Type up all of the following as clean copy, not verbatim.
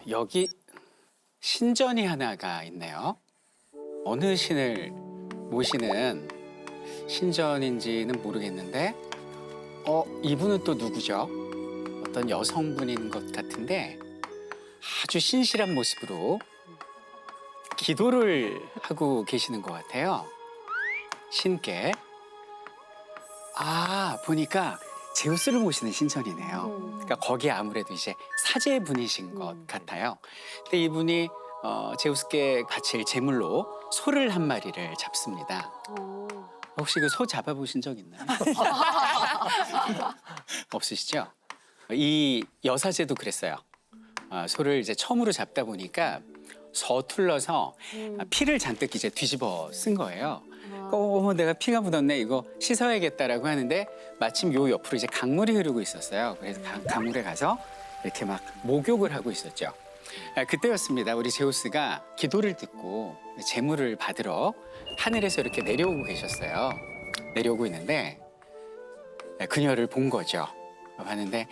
여기 신전이 하나가 있네요. 어느 신을 모시는 신전인지는 모르겠는데, 이분은 또 누구죠? 어떤 여성분인 것 같은데 아주 신실한 모습으로 기도를 하고 계시는 것 같아요. 신께. 보니까 제우스를 모시는 신전이네요. 그러니까 거기에 아무래도 이제 사제분이신 것 같아요. 근데 이분이 제우스께 바칠 제물로 소를 한 마리를 잡습니다. 혹시 그 소 잡아보신 적 있나요? 없으시죠? 이 여사제도 그랬어요. 소를 이제 처음으로 잡다 보니까 서툴러서 피를 잔뜩 이제 뒤집어 쓴 거예요. 내가 피가 묻었네. 이거 씻어야겠다라고 하는데 마침 요 옆으로 이제 강물이 흐르고 있었어요. 그래서 강물에 가서 이렇게 막 목욕을 하고 있었죠. 그때였습니다. 우리 제우스가 기도를 듣고 제물을 받으러 하늘에서 이렇게 내려오고 계셨어요. 내려오고 있는데 그녀를 본 거죠. 봤는데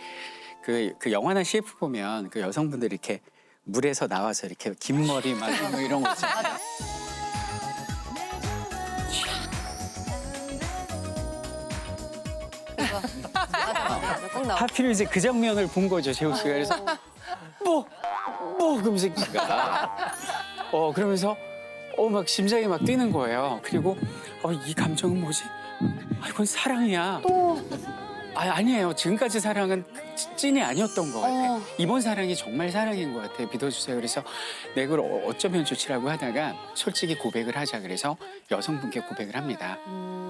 그 영화나 CF 보면 그 여성분들이 이렇게 물에서 나와서 이렇게 긴 머리 막 이런 거 있잖아요. 꼭 나와. 하필 이제 그 장면을 본 거죠, 제우스가. 그래서 그러면서 그러면서 막 심장이 막 뛰는 거예요. 그리고 이 감정은 뭐지? 이건 사랑이야. 아니에요. 지금까지 사랑은 찐이 아니었던 것 같아요. 이번 사랑이 정말 사랑인 것 같아요. 믿어주세요. 그래서 내가 그걸 어쩌면 좋지라고 하다가 솔직히 고백을 하자 그래서 여성분께 고백을 합니다.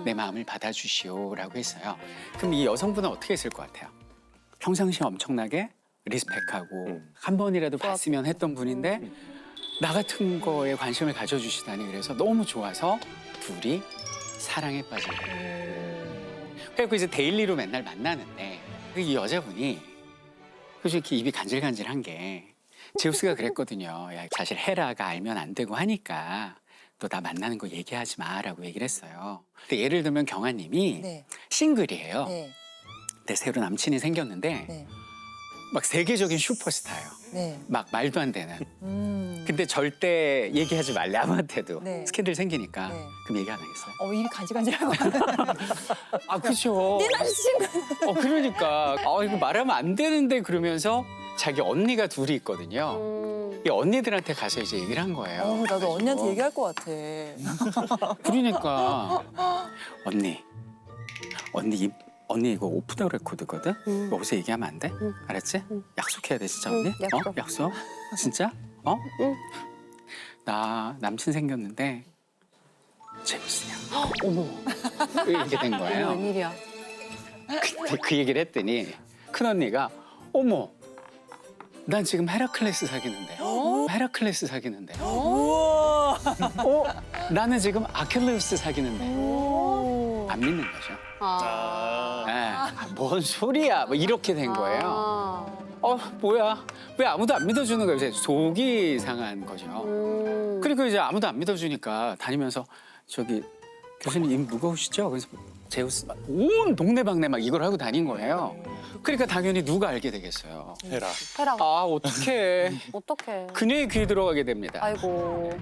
내 마음을 받아주시오라고 했어요. 그럼 이 여성분은 어떻게 했을 것 같아요? 평상시에 엄청나게 리스펙하고 한 번이라도 봤으면 했던 분인데 나 같은 거에 관심을 가져주시다니 그래서 너무 좋아서 둘이 사랑에 빠지고 그래서 이제 데일리로 맨날 만나는데 이 여자분이 그래서 이렇게 입이 간질간질한 게 제우스가 그랬거든요. 야, 사실 헤라가 알면 안 되고 하니까 너 나 만나는 거 얘기하지 마라고 얘기를 했어요. 근데 예를 들면 경아님이 네. 싱글이에요. 네. 근데 새로 남친이 생겼는데 네. 막 세계적인 슈퍼스타예요. 네. 막 말도 안 되는. 근데 절대 얘기하지 말래 아무한테도. 네. 스캔들 생기니까. 네. 그럼 얘기 안 하겠어요? 입이 간질간질하고. 그렇죠. 네 남자친구. 그러니까 이거 말하면 안 되는데 그러면서 자기 언니가 둘이 있거든요. 이 언니들한테 가서 이제 얘기를 한 거예요. 나도 그래가지고 언니한테 얘기할 것 같아. 그러니까 언니 이거 오프 더 레코드거든? 여기서 얘기하면 안 돼? 알았지? 약속해야 돼 진짜 언니? 약속. 약속? 진짜? 나 남친 생겼는데 제우스냐? 어머. 이렇게 된 거예요. 웬일이야. 그 얘기를 했더니 큰 언니가 어머 난 지금 헤라클레스 사귀는데 헤라클레스 사귀는데 나는 지금 아킬레우스 사귀는데 안 믿는 거죠. 뭔 소리야 뭐 이렇게 된 거예요. 뭐야 왜 아무도 안 믿어주는 거예요. 이제 속이 상한 거죠. 그리고 이제 아무도 안 믿어주니까 다니면서 저기 교수님 입 무거우시죠? 그래서 제우스 온 동네방네 막 이걸 하고 다닌 거예요. 그러니까 당연히 누가 알게 되겠어요. 헤라. 어떡해. 어떡해. 그녀의 귀에 들어가게 됩니다. 아이고.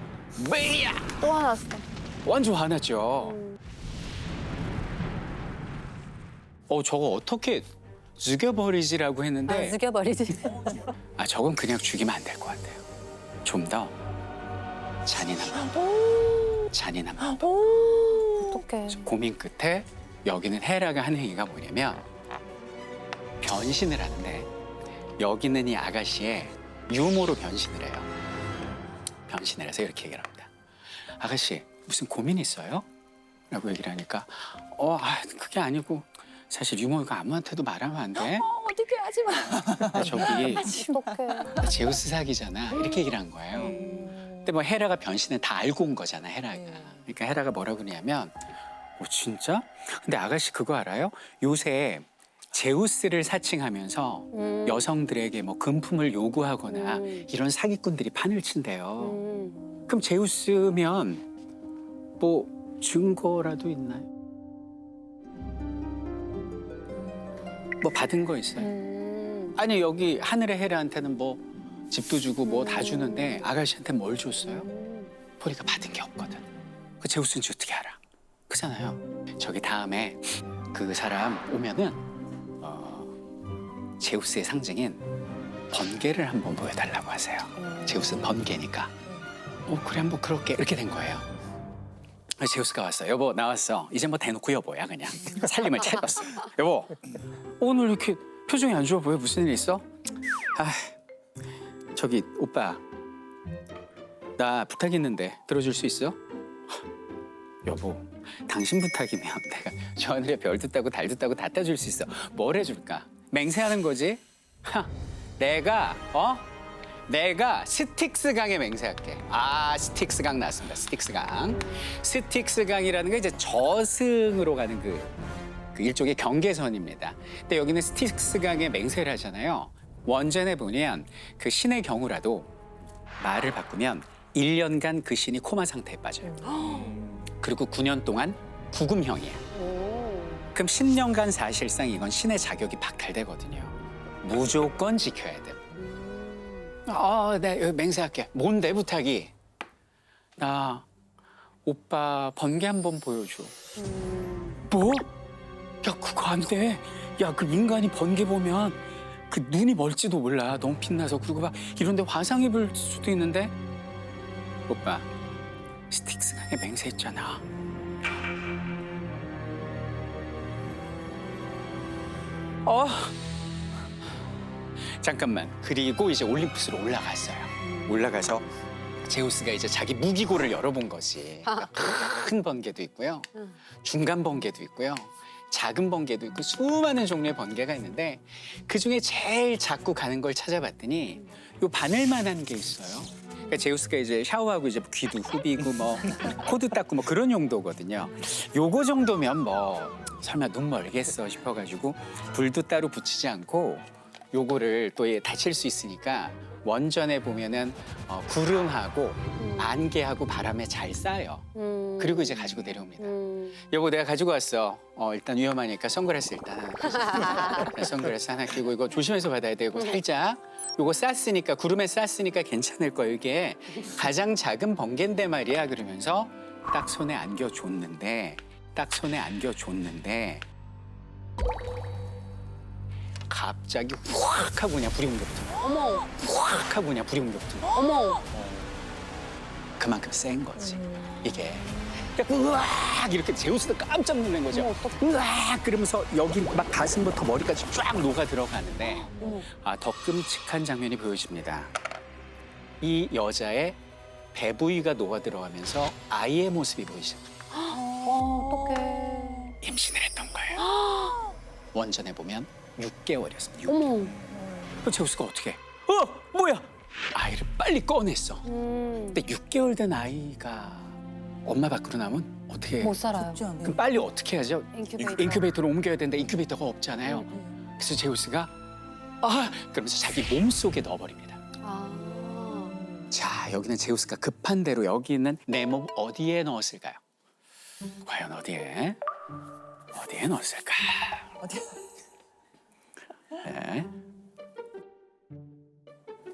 메이야! 또 화났어. 완전 화났죠. 저거 어떻게 죽여버리지라고 했는데 죽여버리지. 저건 그냥 죽이면 안 될 것 같아요. 좀 더 잔인한 방법. 어떡해. 고민 끝에 여기는 헤라가 한 행위가 뭐냐면 변신을 하는데 여기는 이 아가씨의 유모로 변신을 해요. 변신을 해서 이렇게 얘기를 합니다. 아가씨 무슨 고민 있어요? 라고 얘기를 하니까 그게 아니고 사실 유모가 아무한테도 말하면 안 돼. 어떡해 하지 마. 저기 어떡해. 제우스 사귀잖아. 이렇게 얘기를 한 거예요. 근데 뭐 헤라가 변신은 다 알고 온 거잖아, 헤라가. 그러니까 헤라가 뭐라고 그러냐면 진짜? 근데 아가씨 그거 알아요? 요새 제우스를 사칭하면서 여성들에게 뭐 금품을 요구하거나 이런 사기꾼들이 판을 친대요. 그럼 제우스면 뭐 증거라도 있나요? 뭐 받은 거 있어요? 아니 여기 하늘의 헤라한테는 뭐 집도 주고 뭐 다 주는데 아가씨한테 뭘 줬어요? 보니까 받은 게 없거든. 그 제우스인지 어떻게 알아? 그잖아요. 저기 다음에 그 사람 오면은 제우스의 상징인 번개를 한번 보여달라고 하세요. 제우스는 번개니까. 그래 한번 그럴게 이렇게 된 거예요. 제우스가 왔어. 여보 나왔어. 이제 뭐 대놓고 여보야 그냥. 살림을 차렸어. 여보 오늘 이렇게 표정이 안 좋아 보여? 무슨 일 있어? 아 저기 오빠 나 부탁 있는데 들어줄 수 있어? 여보 당신 부탁이면 내가 저 하늘에 별도 따고 달도 따고 다 따줄 수 있어. 뭘 해줄까? 맹세하는 거지? 내가 스틱스강에 맹세할게. 스틱스강 나왔습니다. 스틱스강. 스틱스강이라는 게 이제 저승으로 가는 그 일종의 경계선입니다. 근데 여기는 스틱스강에 맹세를 하잖아요. 원전에 보면 그 신의 경우라도 말을 바꾸면 1년간 그 신이 코마 상태에 빠져요. 그리고 9년 동안 구금형이에요. 그럼 10년간 사실상 이건 신의 자격이 박탈되거든요. 무조건 지켜야 돼. 네, 여기 맹세할게. 뭔데 부탁이? 나 오빠 번개 한번 보여줘. 뭐? 야 그거 안 돼. 야 그 인간이 번개 보면 그 눈이 멀지도 몰라. 너무 빛나서. 그리고 막 이런데 화상 입을 수도 있는데. 오빠 스틱스강에 맹세했잖아. 잠깐만. 그리고 이제 올림푸스로 올라갔어요. 올라가서 제우스가 이제 자기 무기고를 열어본 거지. 그러니까 큰 번개도 있고요. 중간 번개도 있고요. 작은 번개도 있고 수많은 종류의 번개가 있는데 그중에 제일 작고 가는 걸 찾아봤더니 요 바늘만한 게 있어요. 그러니까 제우스가 이제 샤워하고 이제 귀도 후비고 뭐 코도 닦고 뭐 그런 용도거든요. 요거 정도면 뭐 설마 눈 멀겠어 싶어가지고 불도 따로 붙이지 않고 요거를 또 다칠 수 있으니까 원전에 보면은 구름하고 안개하고 바람에 잘 쌓여. 그리고 이제 가지고 내려옵니다. 여보 내가 가지고 왔어. 일단 위험하니까 선글라스 일단 선글라스 하나 끼고 이거 조심해서 받아야 되고 살짝 요거 쌌으니까 구름에 쌌으니까 괜찮을 거야. 이게 가장 작은 번개인데 말이야. 그러면서 딱 손에 안겨줬는데 갑자기 확 하고 그냥 불이 옮겨붙은 거야. 어머, 확 하고 그냥 불이 옮겨붙은 거야. 어머. 그만큼 센 거지 이게. 그러니까 으악 이렇게 제우스도 깜짝 놀란 거죠. 어머, 어떡해. 으악 그러면서 여기 막 가슴부터 머리까지 쫙 녹아 들어가는데 더 끔찍한 장면이 보여집니다. 이 여자의 배 부위가 녹아 들어가면서 아이의 모습이 보이죠. 어떡해. 임신을 했던 거예요. 원전에 보면 6개월이었습니다. 6개월. 어머. 제우스가 어떻게? 뭐야? 아이를 빨리 꺼냈어. 근데 6개월 된 아이가 엄마 밖으로 나면 어떻게? 못 살아요. 그럼 빨리 어떻게 하죠? 인큐베이터로 옮겨야 되는데 인큐베이터가 없잖아요. 그래서 제우스가 그러면서 자기 몸속에 넣어버립니다. 자, 여기는 제우스가 급한 대로 여기 있는 내 몸 어디에 넣었을까요? 과연 어디에 넣었을까? 어디? 네.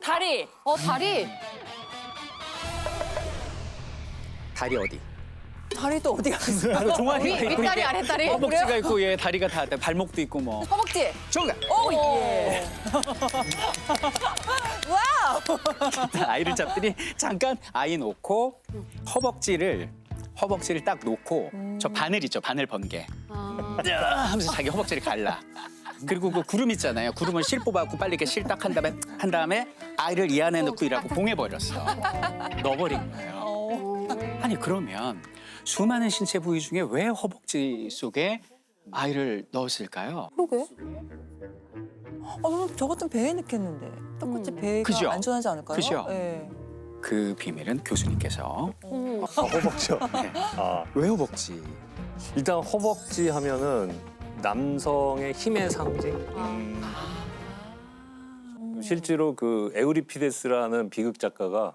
다리. 다리. 다리 어디? 다리도 어디 갔어? 바로 종아리가 있고 윗다리, 이게 아랫다리. 허벅지가 있고 얘 다리가 다 발목도 있고 뭐. 허벅지. 정답. 오 예. 와우. 아이를 잡더니 잠깐 아이 놓고 허벅지를 딱 놓고 저 바늘 있죠, 바늘 번개. 하면서 자기 허벅지를 갈라. 그리고 그 구름 있잖아요. 구름을 실 뽑아갖고 빨리 이렇게 실 딱 한 다음에 아이를 이 안에 넣고 이라고 봉해버렸어. 넣어버린 거예요. 아니 그러면 수많은 신체 부위 중에 왜 허벅지 속에 아이를 넣었을까요? 그러게. 그럼 저 같은 배에 넣겠는데. 똑같이 배가 그죠? 안전하지 않을까요? 그죠? 예. 그 비밀은 교수님께서 허벅지요. 네. 아, 왜 허벅지? 일단 허벅지 하면은 남성의 힘의 상징. 실제로 그 에우리피데스라는 비극 작가가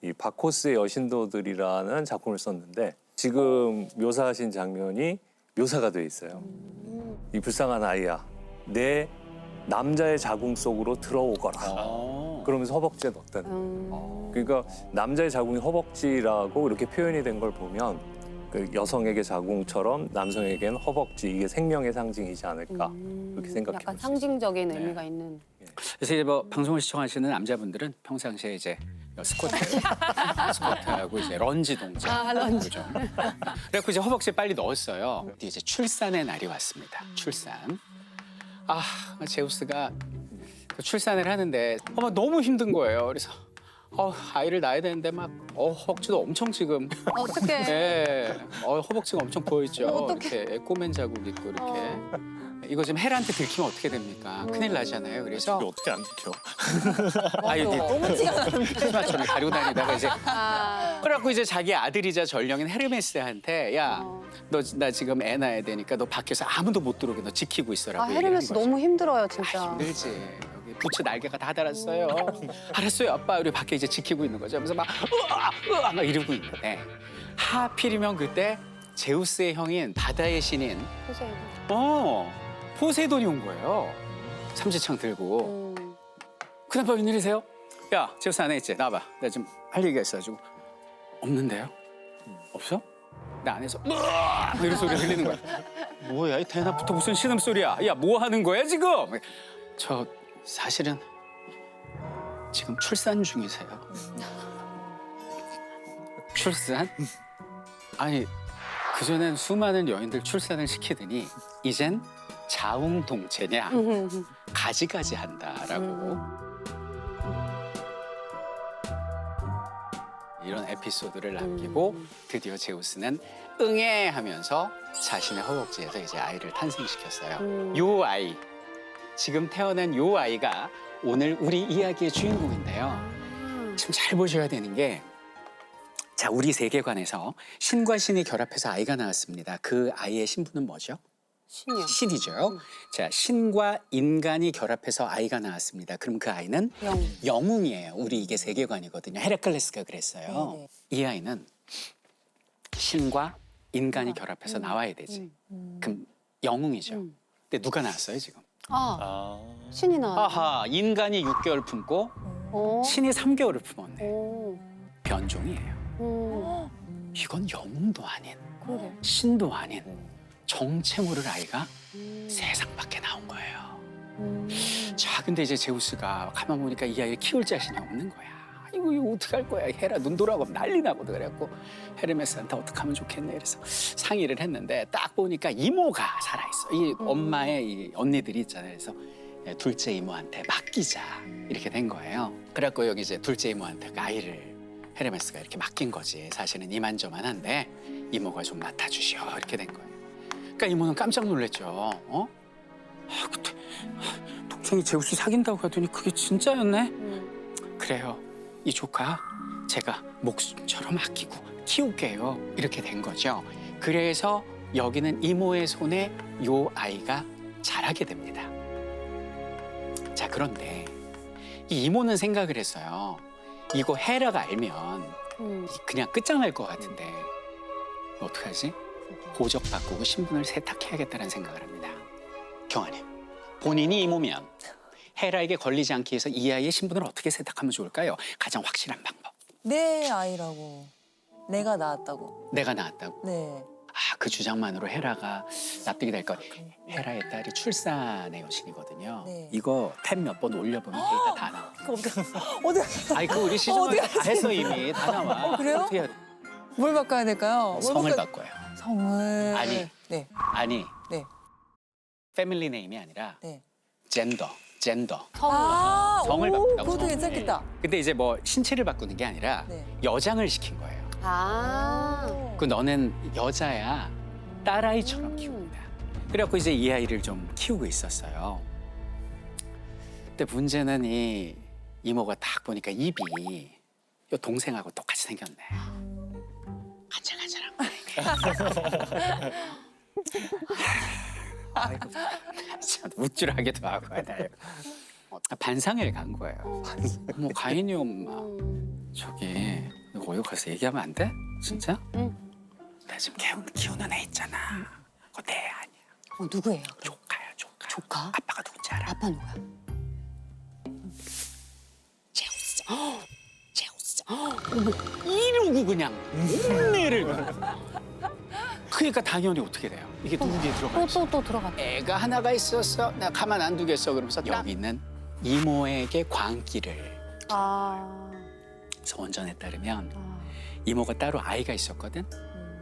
이 바코스의 여신도들이라는 작품을 썼는데 지금 묘사하신 장면이 묘사가 돼 있어요. 이 불쌍한 아이야. 내 남자의 자궁 속으로 들어오거라. 그러면서 허벅지에 넣었다는. 그러니까 남자의 자궁이 허벅지라고 이렇게 표현이 된 걸 보면 그 여성에게 자궁처럼 남성에게는 허벅지 이게 생명의 상징이지 않을까 그렇게 생각해 약간 볼 수 있어요. 상징적인 네. 의미가 있는. 그래서 이제 뭐 방송을 시청하시는 남자분들은 평상시에 이제 스쿼트하고 이제 런지 동작. 런지. 그죠? 그래갖고 이제 허벅지에 빨리 넣었어요. 근데 이제 출산의 날이 왔습니다. 출산. 아, 제우스가 출산을 하는데 너무 힘든 거예요. 그래서 아이를 낳아야 되는데 막 허벅지도 엄청 지금 어떻게? 네, 허벅지가 엄청 보이죠. 어떡해. 이렇게 꼬맨 자국 있고 이렇게. 이거 지금 헬한테 들키면 어떻게 됩니까? 큰일 나잖아요. 그래서 어떻게 안 지켜? 아유, 너무 티가 나는데. 치마처럼 가리고 다니다가 이제 아, 그래갖고 이제 자기 아들이자 전령인 헤르메스한테 야, 너 나 지금 애 낳아야 되니까 너 밖에서 아무도 못 들어오게 너 지키고 있어라고 얘기한 헤르메스 거죠. 너무 힘들어요, 아, 진짜. 힘들지. 여기 부츠 날개가 다 달았어요. 알았어요, 아빠. 우리 밖에 이제 지키고 있는 거죠. 그래서 막 으아 막 이러고 있는데 하필이면 그때 제우스의 형인 바다의 신인 포세이돈이 온 거예요. 삼지창 들고. 그나마 웬일이세요? 야, 제우스 안에 있지? 나와봐. 나 지금 할 얘기가 있어가지고. 없는데요? 없어? 나 안에서 으아! 이런 소리가 들리는 거야. 뭐야, 이 대낮부터 무슨 신음소리야? 야, 뭐 하는 거야, 지금? 저 사실은 지금 출산 중이세요. 출산? 아니, 그전엔 수많은 여인들 출산을 시키더니 이젠 자웅동체냐? 가지가지 한다라고. 이런 에피소드를 남기고 드디어 제우스는 응애 하면서 자신의 허벅지에서 이제 아이를 탄생시켰어요. 요 아이, 지금 태어난 요 아이가 오늘 우리 이야기의 주인공인데요. 지금 잘 보셔야 되는 게 자, 우리 세계관에서 신과 신이 결합해서 아이가 나왔습니다. 그 아이의 신분은 뭐죠? 신이요. 신이죠. 자, 신과 인간이 결합해서 아이가 나왔습니다. 그럼 그 아이는 영웅이에요. 우리 이게 세계관이거든요. 헤라클레스가 그랬어요. 네네. 이 아이는 신과 인간이 결합해서 나와야 되지. 그럼 영웅이죠. 근데 누가 나왔어요, 지금? 신이 나. 아하, 인간이 6개월 품고 신이 3개월을 품었네. 변종이에요. 이건 영웅도 아닌, 그러게. 신도 아닌 정체모를 아이가 세상 밖에 나온 거예요. 자, 근데 이제 제우스가 가만 보니까 이 아이를 키울 자신이 없는 거야. 이거 어떻게 할 거야? 헤라 눈 돌아가면 난리 나거든. 그래갖고 헤르메스한테 어떻게 하면 좋겠네. 그래서 상의를 했는데 딱 보니까 이모가 살아있어. 이 엄마의 이 언니들이 있잖아요. 그래서 둘째 이모한테 맡기자 이렇게 된 거예요. 그래갖고 여기 이제 둘째 이모한테 그 아이를 헤르메스가 이렇게 맡긴 거지. 사실은 이만저만한데 이모가 좀 맡아주시오 이렇게 된 거예요. 그러니까 이모는 깜짝 놀랐죠. 그때 동생이 제우스 사귄다고 하더니 그게 진짜였네. 그래요. 이 조카 제가 목숨처럼 아끼고 키울게요. 이렇게 된 거죠. 그래서 여기는 이모의 손에 요 아이가 자라게 됩니다. 자, 그런데 이 이모는 생각을 했어요. 이거 헤라가 알면 그냥 끝장날 것 같은데 어떡하지? 호적 바꾸고 신분을 세탁해야겠다는 생각을 합니다. 경아님, 본인이 이모면 헤라에게 걸리지 않기 위해서 이 아이의 신분을 어떻게 세탁하면 좋을까요? 가장 확실한 방법. 내 아이라고. 내가 낳았다고. 내가 낳았다고. 네. 그 주장만으로 헤라가 납득이 될 것. 헤라의 딸이 출산의 여신이거든요. 네. 이거 탭 몇 번 올려보면 데이터 다 나와. 어디 아니, 우리 시즌1 다 했어 이미. 다 나와. 그래요? 어떻게 해야 돼? 뭘 바꿔야 될까요? 뭘 성을 바꿔야- 바꿔요. 성을. 아니. 네. 아니, 네. 패밀리 네임이 아니라 네. 젠더. 성을 성을 바꾼다고, 그것도 성. 괜찮겠다. 근데 이제 뭐 신체를 바꾸는 게 아니라 네. 여장을 시킨 거예요. 그 너는 여자야. 딸아이처럼 키운다. 그래갖고 이제 이 아이를 좀 키우고 있었어요. 근데 문제는 이 이모가 딱 보니까 입이 요 동생하고 똑같이 생겼네. 간질간질한 거야. 아이고, 참 우쭐하기도 하고 하나요. 반상회를 간 거예요. 어머, 가인이 엄마. 저기 이거 어디 가서 얘기하면 안 돼? 진짜? 나 지금 키우는 애 있잖아. 그거 내 아니야. 누구예요? 조카야, 조카. 조카? 아빠가 누군지 알아? 아빠 누구야? 제우스. 제우스. 이러고 그냥 흉내를. 그러니까 당연히 어떻게 돼요? 이게 누구 귀에 들어가지? 또 들어갔다. 애가 하나가 있었어. 나 가만 안 두겠어. 그러면서 여기는 이모에게 광기를. 아. 그래서 원전에 따르면 이모가 따로 아이가 있었거든.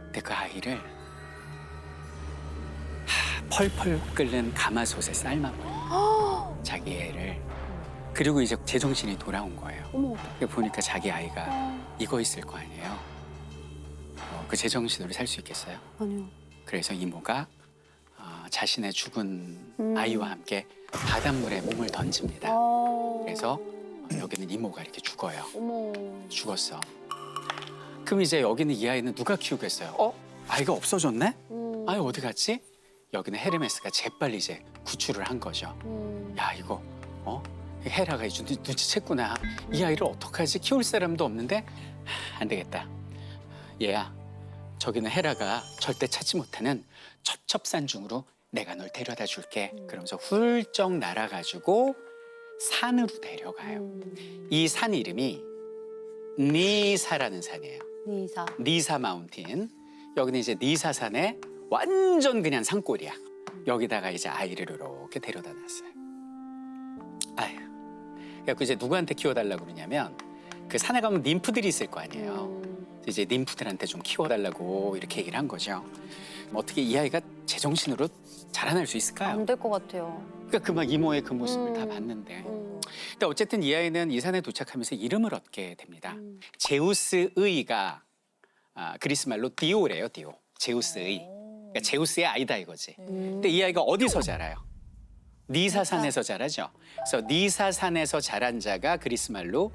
근데 그 아이를 펄펄 끓는 가마솥에 삶아버려. 자기 애를. 그리고 이제 제정신이 돌아온 거예요. 어머. 보니까 자기 아이가 이거 있을 거 아니에요. 그 제정신으로 살 수 있겠어요? 아니요. 그래서 이모가 자신의 죽은 아이와 함께 바닷물에 몸을 던집니다. 그래서 여기는 이모가 이렇게 죽어요. 어머. 죽었어. 그럼 이제 여기는 이 아이는 누가 키우겠어요? 아이가 없어졌네? 아이 어디 갔지? 여기는 헤르메스가 재빨리 이제 구출을 한 거죠. 야 이거 헤라가 이제 눈치챘구나. 이 아이를 어떡하지? 키울 사람도 없는데 안 되겠다. 얘야 저기는 헤라가 절대 찾지 못하는 첩첩산중으로 내가 널 데려다 줄게. 그러면서 훌쩍 날아가지고 산으로 데려가요. 이 산 이름이 니사라는 산이에요. 니사. 니사 마운틴. 여기는 이제 니사산의 완전 그냥 산골이야. 여기다가 이제 아이를 이렇게 데려다 놨어요. 아휴. 그래서 이제 누구한테 키워달라고 그러냐면 그 산에 가면 ним프들이 있을 거 아니에요. 이제 ним프들한테 좀 키워달라고 이렇게 얘기를 한 거죠. 어떻게 이 아이가 제정신으로 자라날 수 있을까요? 안 될 것 같아요. 그러니까 그 막 이모의 그 모습을 다 봤는데. 근데 어쨌든 이 아이는 이 산에 도착하면서 이름을 얻게 됩니다. 제우스의가 그리스 말로 디오래요, 디오. 제우스의. 그러니까 제우스의 아이다 이거지. 근데 이 아이가 어디서 자라요? 니사산에서 자라죠. 그래서 니사산에서 자란 자가 그리스 말로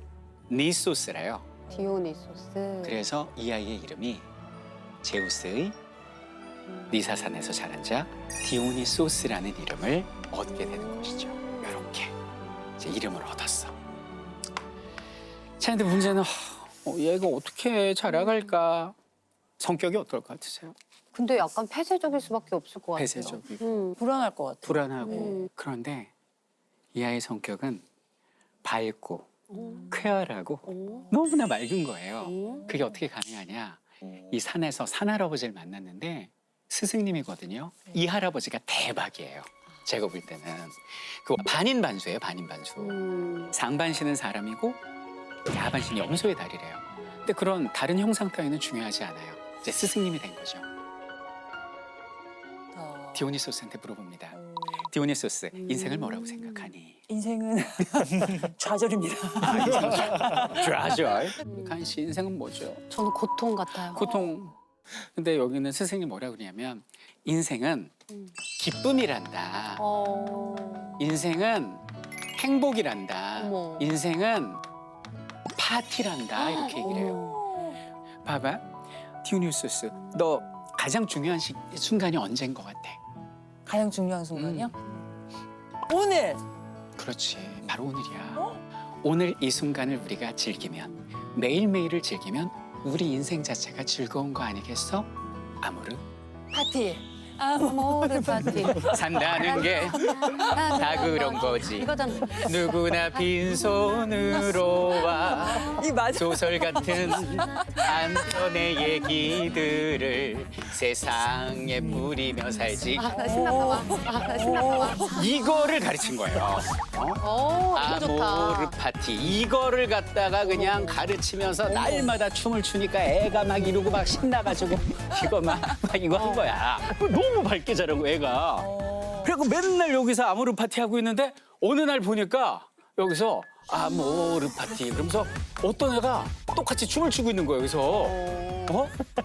니소스래요. 디오니소스. 그래서 이 아이의 이름이 제우스의 니사산에서 자란 자 디오니소스라는 이름을 얻게 되는 것이죠. 이렇게 이제 이름을 얻었어. 자, 근데 문제는 얘가 어떻게 자라갈까? 성격이 어떨 것 같으세요? 근데 약간 폐쇄적일 수밖에 없을 것 같아요. 폐쇄적이고 불안할 것 같아. 불안하고 그런데 이 아이의 성격은 밝고 쾌활하고 너무나 맑은 거예요. 그게 어떻게 가능하냐? 이 산에서 산할아버지를 만났는데 스승님이거든요. 이 할아버지가 대박이에요. 제가 볼 때는 그 반인반수예요. 반인반수. 상반신은 사람이고 하반신이 염소의 다리래요. 근데 그런 다른 형상 따위는 중요하지 않아요. 이제 스승님이 된 거죠. 디오니소스한테 물어봅니다. 디오니소스, 인생을 뭐라고 생각하니? 인생은 좌절입니다. 좌절. 간 씨, 인생은 뭐죠? 저는 고통 같아요. 고통. 근데 여기는 스승님 뭐라고 그러냐면 인생은 기쁨이란다. 인생은 행복이란다. 어머. 인생은 파티란다. 이렇게 얘기를 해요. 봐봐. 디오니소스, 너 가장 중요한 순간이 언제인 것 같아? 가장 중요한 순간이요? 오늘! 그렇지. 바로 오늘이야. 오늘 이 순간을 우리가 즐기면, 매일매일을 즐기면 우리 인생 자체가 즐거운 거 아니겠어? 아무르. 파티! 아모르 파티. 산다는 게 다 그런 거지. 이거잖아. 누구나 빈손으로 와. 이 맞아. 소설 같은 한 편의 얘기들을 세상에 뿌리며 살지. 나 신났나 봐. 나 신났나 봐. 이거를 가르친 거예요. 이거 좋다. 아모르 파티. 이거를 갖다가 그냥 가르치면서 날마다 춤을 추니까 애가 막 이러고 막 신나가지고 이거 막 이거 한 거야. 너무 밝게 자라고 애가. 그리고 맨날 여기서 아모르 파티 하고 있는데 어느 날 보니까 여기서 아모르 파티 그러면서 어떤 애가 똑같이 춤을 추고 있는 거예요. 여기서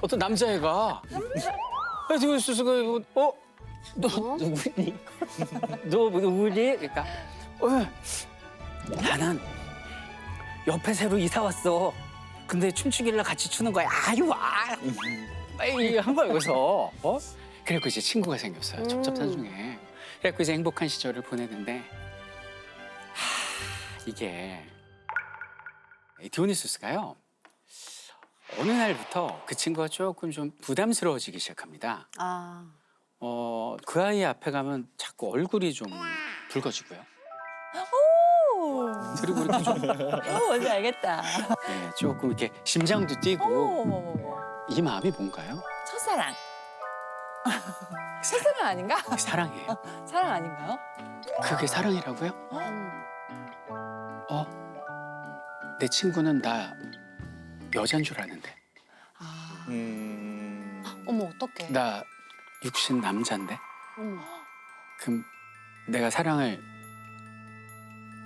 어떤 남자애가 그래서 수수가 너 누구니? 너 누구니? 그러니까 나는 옆에 새로 이사 왔어. 근데 춤추길래 같이 추는 거야. 아유 와. 한 거야 여기서. 그래갖고 이제 친구가 생겼어요. 첩첩산중에. 그래갖고 이제 행복한 시절을 보내는데 이게 디오니소스가요. 어느 날부터 그 친구가 조금 좀 부담스러워지기 시작합니다. 아. 그 아이 앞에 가면 자꾸 그 얼굴이 좀 붉어지고요. 오. 그리고 이렇게 좀 뭔지 알겠다. 네, 조금 이렇게 심장도 뛰고 어머머머. 이 마음이 뭔가요? 첫사랑. 첫사랑 아닌가? 사랑이에요. 사랑 아닌가요? 그게 사랑이라고요? 내 친구는 나 여잔 줄 아는데 아. 어머 어떡해. 나 육신 남잔데 어머. 그럼 내가 사랑을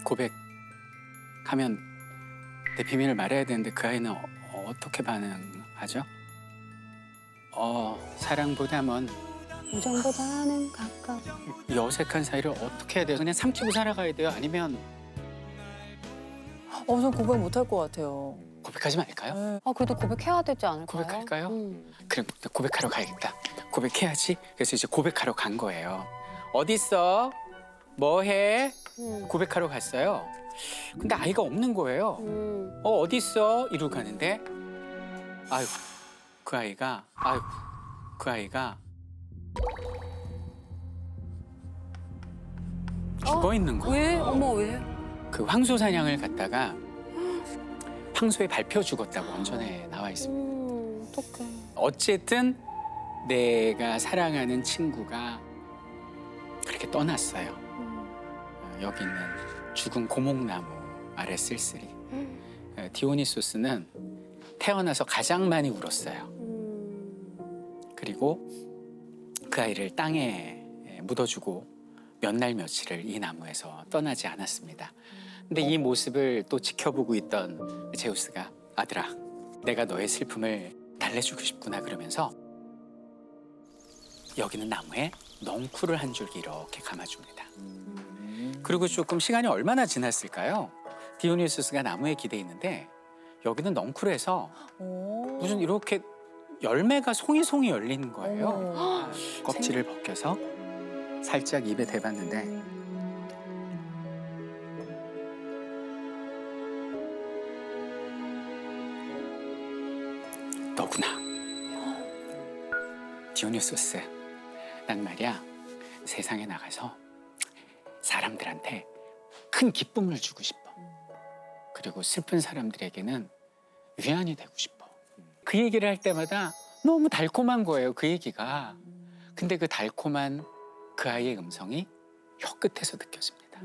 고백하면 내 비밀을 말해야 되는데 그 아이는 어떻게 반응하죠? 사랑보다 먼 우정보다는 가까워. 이 어색한 사이를 어떻게 해야 돼요? 그냥 삼키고 살아가야 돼요? 아니면 전 고백 못할 것 같아요. 고백하지 말까요? 네. 아 그래도 고백해야 되지 않을까요? 고백할까요? 그럼 고백하러 가야겠다. 고백해야지. 그래서 이제 고백하러 간 거예요. 어딨어? 뭐해? 고백하러 갔어요. 근데 아이가 없는 거예요. 어딨어? 이러고 가는데 그 아이가 죽어 있는 거예요. 왜? 어머 왜? 그 황소 사냥을 갔다가 황소에 밟혀 죽었다고 원전에 나와 있습니다. 어떡해. 어쨌든 내가 사랑하는 친구가 그렇게 떠났어요. 여기 있는 죽은 고목나무 아래 쓸쓸히. 디오니소스는 태어나서 가장 많이 울었어요. 그리고 그 아이를 땅에 묻어주고 몇 날 며칠을 이 나무에서 떠나지 않았습니다. 근데 이 모습을 또 지켜보고 있던 제우스가 아들아, 내가 너의 슬픔을 달래주고 싶구나 그러면서 여기 있는 나무에 넝쿨을 한 줄기 이렇게 감아줍니다. 그리고 조금 시간이 얼마나 지났을까요? 디오니소스가 나무에 기대 있는데 여기는 넝쿨에서 오. 무슨 이렇게 열매가 송이송이 열리는 거예요. 어머. 껍질을 벗겨서 살짝 입에 대봤는데 너구나. 디오니소스, 난 말이야 세상에 나가서 사람들한테 큰 기쁨을 주고 싶어. 그리고 슬픈 사람들에게는 위안이 되고 싶어. 그 얘기를 할 때마다 너무 달콤한 거예요, 그 얘기가. 근데 그 달콤한 그 아이의 음성이 혀끝에서 느껴집니다.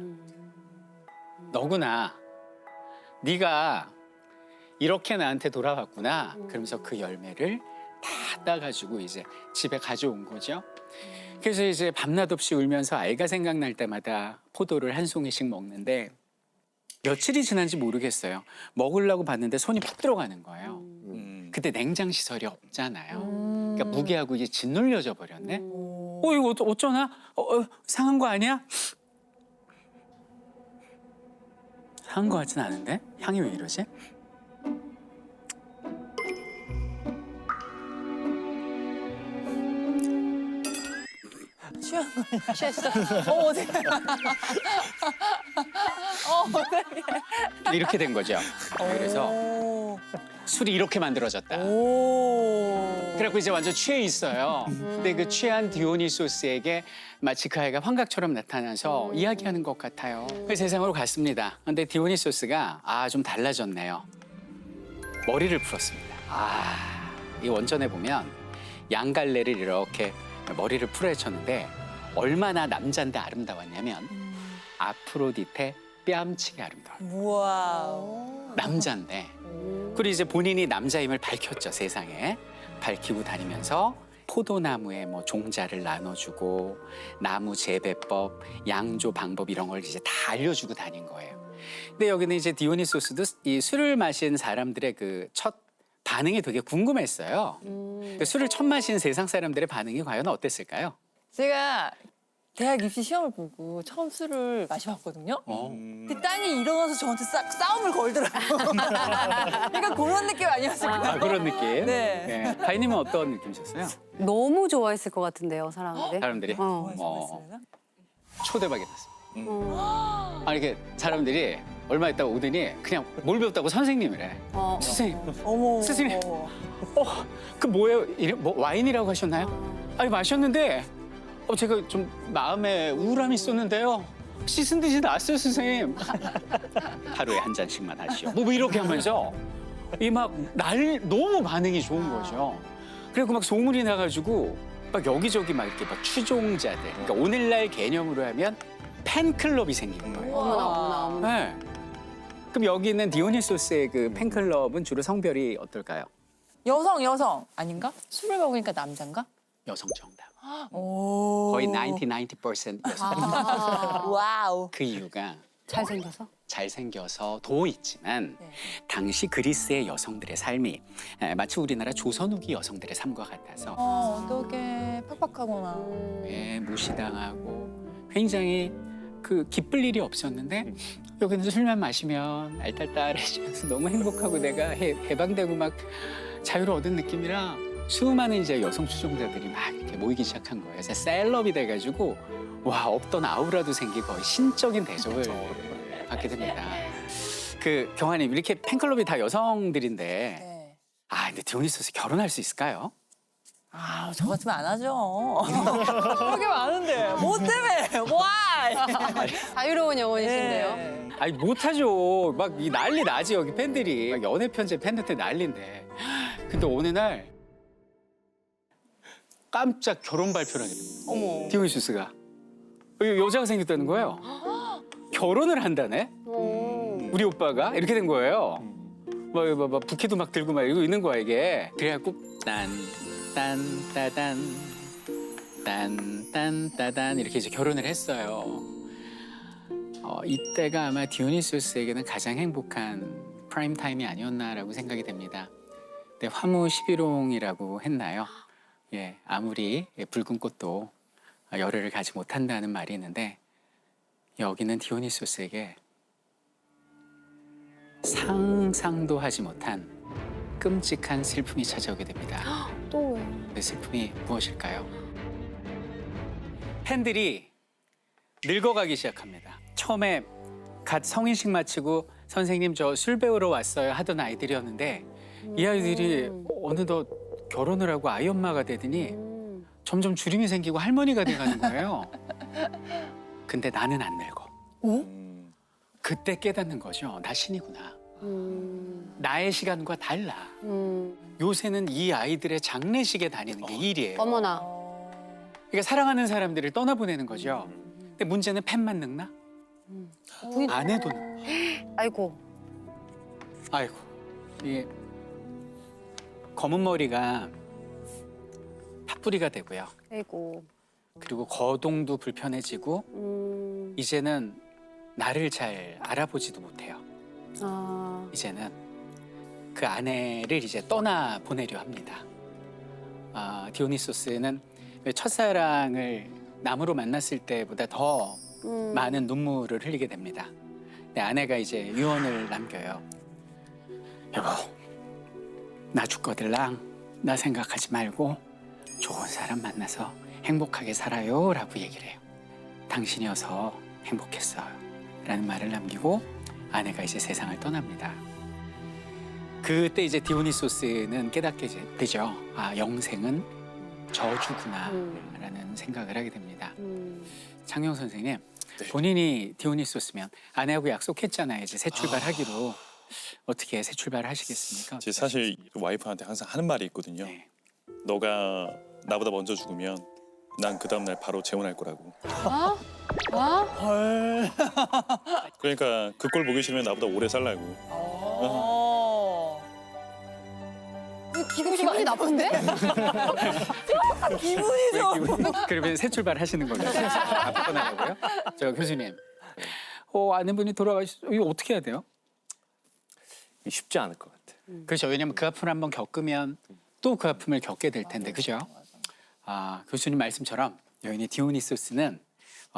너구나. 네가 이렇게 나한테 돌아왔구나. 그러면서 그 열매를 다 따가지고 이제 집에 가져온 거죠. 그래서 이제 밤낮 없이 울면서 아이가 생각날 때마다 포도를 한 송이씩 먹는데 며칠이 지난지 모르겠어요. 먹으려고 봤는데 손이 푹 들어가는 거예요. 그때 냉장 시설이 없잖아요. 그러니까 무게하고 이게 짓눌려져 버렸네. 이거 어쩌나? 상한 거 아니야? 상한 거 같진 않은데? 향이 왜 이러지? 취한 거 아니야? 취했어. 어떻게? 어떻게? 이렇게 된 거죠. 그래서 오. 술이 이렇게 만들어졌다. 오. 그래갖고 이제 완전 취해 있어요. 근데 그 취한 디오니소스에게 마치 그 아이가 환각처럼 나타나서 이야기하는 것 같아요. 그 세상으로 갔습니다. 근데 디오니소스가 좀 달라졌네요. 머리를 풀었습니다. 이 원전에 보면 양갈래를 이렇게 머리를 풀어헤쳤는데 얼마나 남자인데 아름다웠냐면 아프로디테 뺨치게 아름다워요. 우와. 남자인데. 그리고 이제 본인이 남자임을 밝혔죠, 세상에. 밝히고 다니면서 포도나무에 뭐 종자를 나눠주고 나무 재배법, 양조 방법 이런 걸 이제 다 알려주고 다닌 거예요. 근데 여기는 이제 디오니소스도 이 술을 마신 사람들의 그 첫 반응이 되게 궁금했어요. 그 술을 처음 마신 세상 사람들의 반응이 과연 어땠을까요? 제가 대학 입시 시험을 보고 처음 술을 마셔봤거든요. 어. 딸이 일어나서 저한테 싸움을 걸더라고요. 약간 그런 느낌 아니었을까요? 그런 느낌? 네. 가인님은 어떤 느낌이셨어요? 너무 좋아했을 것 같은데요 사람들이. 사람들이? 좋아했어요? 초대박이 났어요. 이렇게 사람들이 얼마 있다가 오더니 그냥 뭘 배웠다고 선생님을 해. 선생님, 어머. 스승님. 그 뭐예요? 뭐 와인이라고 하셨나요? 마셨는데 제가 좀 마음에 우울함이 있었는데요. 씻은 듯이 나았어요, 선생님. 하루에 한 잔씩만 하시오. 뭐 이렇게 하면서 이 막 너무 반응이 좋은 거죠. 그리고 막 소문이 나가지고 막 여기저기 막 이렇게 막 추종자들. 그러니까 오늘날 개념으로 하면 팬클럽이 생긴 거예요. 어머나 어머나 어머나. 네. 그럼 여기 있는 디오니소스의 그 팬클럽은 주로 성별이 어떨까요? 여성 아닌가? 술을 먹으니까 남잔가? 여성 정답. 오. 거의 90% 여성. 와우. 그 이유가 잘생겨서? 잘생겨서도 있지만 네. 당시 그리스의 여성들의 삶이 마치 우리나라 조선 후기 여성들의 삶과 같아서 어떡해. 팍팍하구나. 무시당하고 굉장히 그 기쁠 일이 없었는데 여기는 술만 마시면 알딸딸해지면서 너무 행복하고 내가 해방되고 막 자유를 얻은 느낌이라 수많은 이제 여성 추종자들이 막 이렇게 모이기 시작한 거예요. 그래서 셀럽이 돼가지고 와 없던 아우라도 생기고 거의 신적인 대접을 받게 됩니다. 그 경환님 이렇게 팬클럽이 다 여성들인데 네. 근데 디오니소스 결혼할 수 있을까요? 아, 저 같으면 안 하죠. 그렇게 많은데. 뭐 때문에? Why? 자유로운 영혼이신데요. 네. 아니 못하죠. 막 이 난리 나지 여기 팬들이. 막 연애 편지 팬한테 난리인데. 근데 어느 날 깜짝 결혼 발표를 하게 됩니다. 어머. 디오니소스가 여자가 생겼다는 거예요. 결혼을 한다네? 우리 오빠가 이렇게 된 거예요. 막 부케도 막 들고 막 이러고 있는 거야 이게. 그래갖고 딴 이렇게 이제 결혼을 했어요. 이때가 아마 디오니소스에게는 가장 행복한 프라임 타임이 아니었나라고 생각이 됩니다. 근데 화무 11홍이라고 했나요? 예, 아무리 붉은 꽃도 열애를 가지 못한다는 말이 있는데 여기는 디오니소스에게 상상도 하지 못한 끔찍한 슬픔이 찾아오게 됩니다. 또 왜? 그 슬픔이 무엇일까요? 팬들이 늙어가기 시작합니다. 처음에 갓 성인식 마치고 선생님 저 술 배우러 왔어요 하던 아이들이었는데 이 아이들이 어느덧 결혼을 하고 아이 엄마가 되더니 점점 주름이 생기고 할머니가 돼가는 거예요. 근데 나는 안 늙어. 그때 깨닫는 거죠. 나 신이구나. 나의 시간과 달라. 요새는 이 아이들의 장례식에 다니는 게 일이에요. 어머나. 그러니까 사랑하는 사람들을 떠나보내는 거죠. 근데 문제는 팬만 늙나? 아내도 늙나? 아이고. 아이고, 이게 검은 머리가 팥뿌리가 되고요. 아이고. 그리고 거동도 불편해지고 이제는 나를 잘 알아보지도 못해요. 아. 이제는 그 아내를 이제 떠나 보내려 합니다. 디오니소스는 첫사랑을 남으로 만났을 때보다 더 많은 눈물을 흘리게 됩니다. 근데 아내가 이제 유언을 남겨요. 여보, 나 죽거들랑 나 생각하지 말고 좋은 사람 만나서 행복하게 살아요 라고 얘기를 해요. 당신이어서 행복했어요 라는 말을 남기고 아내가 이제 세상을 떠납니다. 그때 이제 디오니소스는 깨닫게 되죠. 영생은 저주구나 라는 생각을 하게 됩니다. 장영 선생님, 네. 본인이 디오니소스면 아내하고 약속했잖아요. 이제 새 출발하기로. 어떻게 새 출발을 하시겠습니까? 제 사실 와이프한테 항상 하는 말이 있거든요. 네. 너가 나보다 먼저 죽으면 난 그 다음 날 바로 재혼할 거라고. 아? 아? 헐. 그러니까 그 꼴 보기 싫으면 나보다 오래 살라고. 기분이 나쁜데? 기분이 좀. 그러면 새 출발하시는 걸로 바꿔나가고요. 저 교수님, 아내분이 돌아가셨어요. 이거 어떻게 해야 돼요? 쉽지 않을 것 같아. 그렇죠. 왜냐하면 그 아픔을 한번 겪으면 또 그 아픔을 겪게 될 텐데, 그죠? 교수님 말씀처럼 여인의 디오니소스는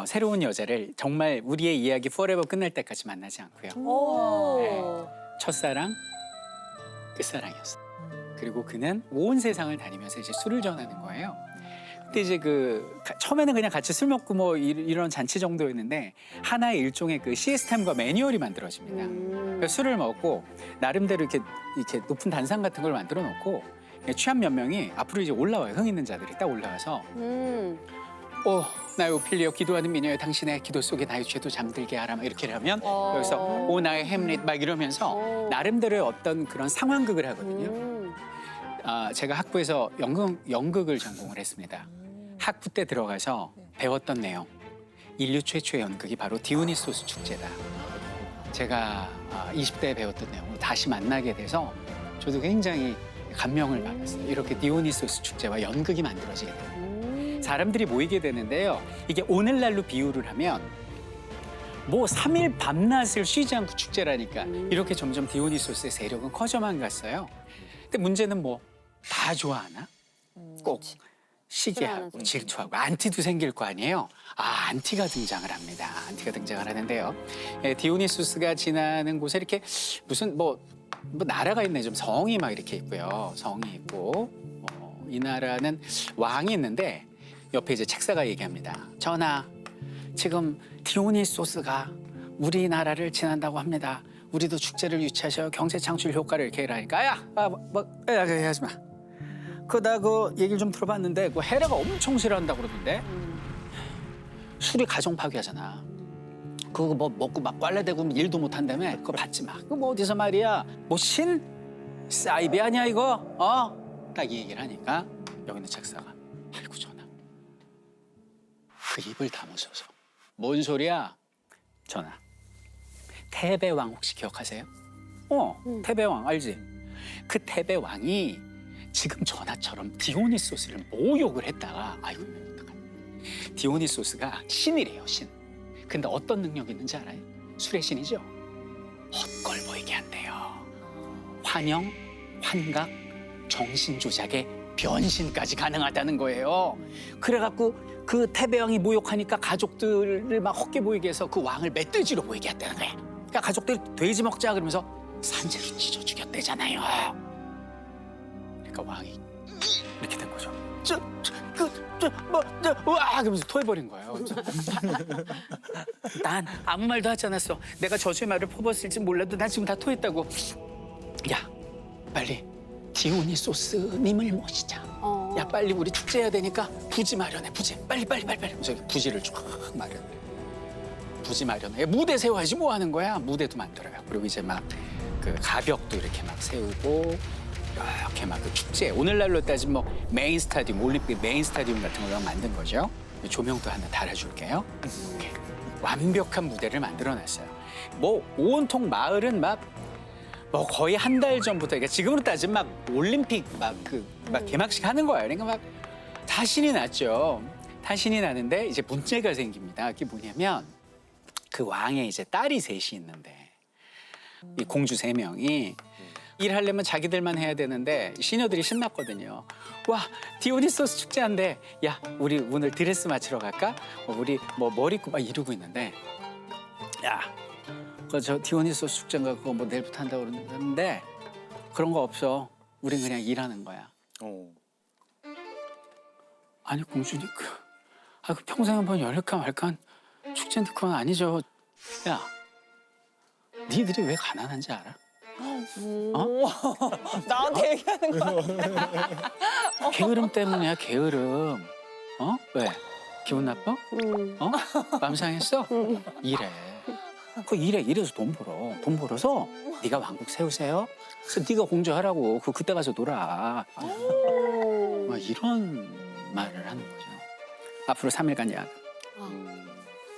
새로운 여자를 정말 우리의 이야기 포레버 끝날 때까지 만나지 않고요. 오. 네. 첫사랑, 끝사랑이었어요. 그리고 그는 온 세상을 다니면서 이제 술을 전하는 거예요. 근데 이제 처음에는 그냥 같이 술 먹고 뭐 이런 잔치 정도였는데 하나의 일종의 그 시스템과 매뉴얼이 만들어집니다. 그러니까 술을 먹고 나름대로 이렇게 높은 단상 같은 걸 만들어 놓고 취한 몇 명이 앞으로 이제 올라와요. 흥 있는 자들이 딱 올라와서 오 나의 오피리오 기도하는 미녀여 당신의 기도 속에 나의 죄도 잠들게 하라 막 이렇게 하면 여기서 오 나의 햄릿 막 이러면서 나름대로의 어떤 그런 상황극을 하거든요. 제가 학부에서 연극을 전공을 했습니다. 학부 때 들어가서 배웠던 내용 인류 최초의 연극이 바로 디오니소스 축제다. 제가 20대에 배웠던 내용을 다시 만나게 돼서 저도 굉장히 감명을 받았어요. 이렇게 디오니소스 축제와 연극이 만들어지게 돼요. 사람들이 모이게 되는데요. 이게 오늘날로 비유를 하면 뭐 3일 밤낮을 쉬지 않고 축제라니까 이렇게 점점 디오니소스의 세력은 커져만 갔어요. 근데 문제는 뭐 다 좋아하나? 꼭 시기하고 싫어하는 질투하고 안티도 생길 거 아니에요? 안티가 등장을 합니다. 안티가 등장을 하는데요. 디오니소스가 지나는 곳에 이렇게 무슨 뭐 나라가 있네. 좀 성이 막 이렇게 있고요. 성이 있고 이 나라는 왕이 있는데 옆에 이제 책사가 얘기합니다. 전하, 지금 디오니소스가 우리나라를 지난다고 합니다. 우리도 축제를 유치하셔 경제 창출 효과를 이렇게 해라니까. 야, 하지 마. 나 그 얘기를 좀 들어봤는데 그 헤라가 엄청 싫어한다고 그러던데. 술이 가정 파괴하잖아. 그거 뭐 먹고 막 빨래대고 일도 못 한다며. 그거 받지 마. 그거 뭐 어디서 말이야. 뭐 신? 사이비 아니야 이거? 딱 이 얘기를 하니까 여기 있는 책사가 아이고 전하. 그 입을 다무셔서 뭔 소리야? 전하. 태배왕 혹시 기억하세요? 태배왕 알지? 그 태배왕이 지금 전하처럼 디오니소스를 모욕을 했다가 아이고 디오니소스가 신이래요 신. 근데 어떤 능력이 있는지 알아요? 술의 신이죠. 헛걸 보이게 한대요. 환영, 환각, 정신 조작의 변신까지 가능하다는 거예요. 그래갖고 그 태배왕이 모욕하니까 가족들을 막 헛게 보이게 해서 그 왕을 멧돼지로 보이게 했다는 거야. 그러니까 가족들이 돼지 먹자 그러면서 산채로 찢어 죽였대잖아요. 그러니까 왕이 이렇게 된 거죠. 와 그러면서 토해버린 거예요. 난 아무 말도 하지 않았어. 내가 저주의 말을 퍼붓을지 몰라도 난 지금 다 토했다고. 야 빨리 디오니소스님을 모시자. 야 빨리 우리 축제해야 되니까 부지 마련해. 부지 빨리. 저기 부지를 쫙 마련해. 부지 마련해. 무대 세워야지 뭐 하는 거야. 무대도 만들어요. 그리고 이제 막 그 가벽도 이렇게 막 세우고 이렇게 막 그 축제 오늘날로 따지면 뭐 메인 스타디움 올림픽 메인 스타디움 같은 걸 만든 거죠. 조명도 하나 달아줄게요. 이렇게 완벽한 무대를 만들어놨어요. 뭐 온통 마을은 막 뭐 거의 한 달 전부터 그러니까 지금으로 따지면 막 올림픽 막 개막식 하는 거예요. 그러니까 막 다 신이 났죠. 다 신이 나는데 이제 문제가 생깁니다. 그게 뭐냐면 그 왕의 이제 딸이 셋이 있는데 이 공주 3명이 일하려면 자기들만 해야 되는데 시녀들이 신났거든요. 와 디오니소스 축제한대. 야 우리 오늘 드레스 맞추러 갈까? 우리 뭐 머리 입고 막 이러고 있는데 야 저 디오니소스 축제인가 그거 뭐 내일부터 한다고 그러는데 그런 거 없어. 우린 그냥 일하는 거야. 아니 공주님 그 평생 한번 열릴까 말까 축제인데 그건 아니죠. 야 니들이 왜 가난한지 알아? 나한테 얘기하는 거야. 게으름 때문이야 게으름. 왜? 기분 나빠? 마음 상했어? 일해. 일해서 돈 벌어. 돈 벌어서 네가 왕국 세우세요. 그래서 네가 공주하라고. 그때 가서 놀아. 막 이런 말을 하는 거죠. 앞으로 3일간 야.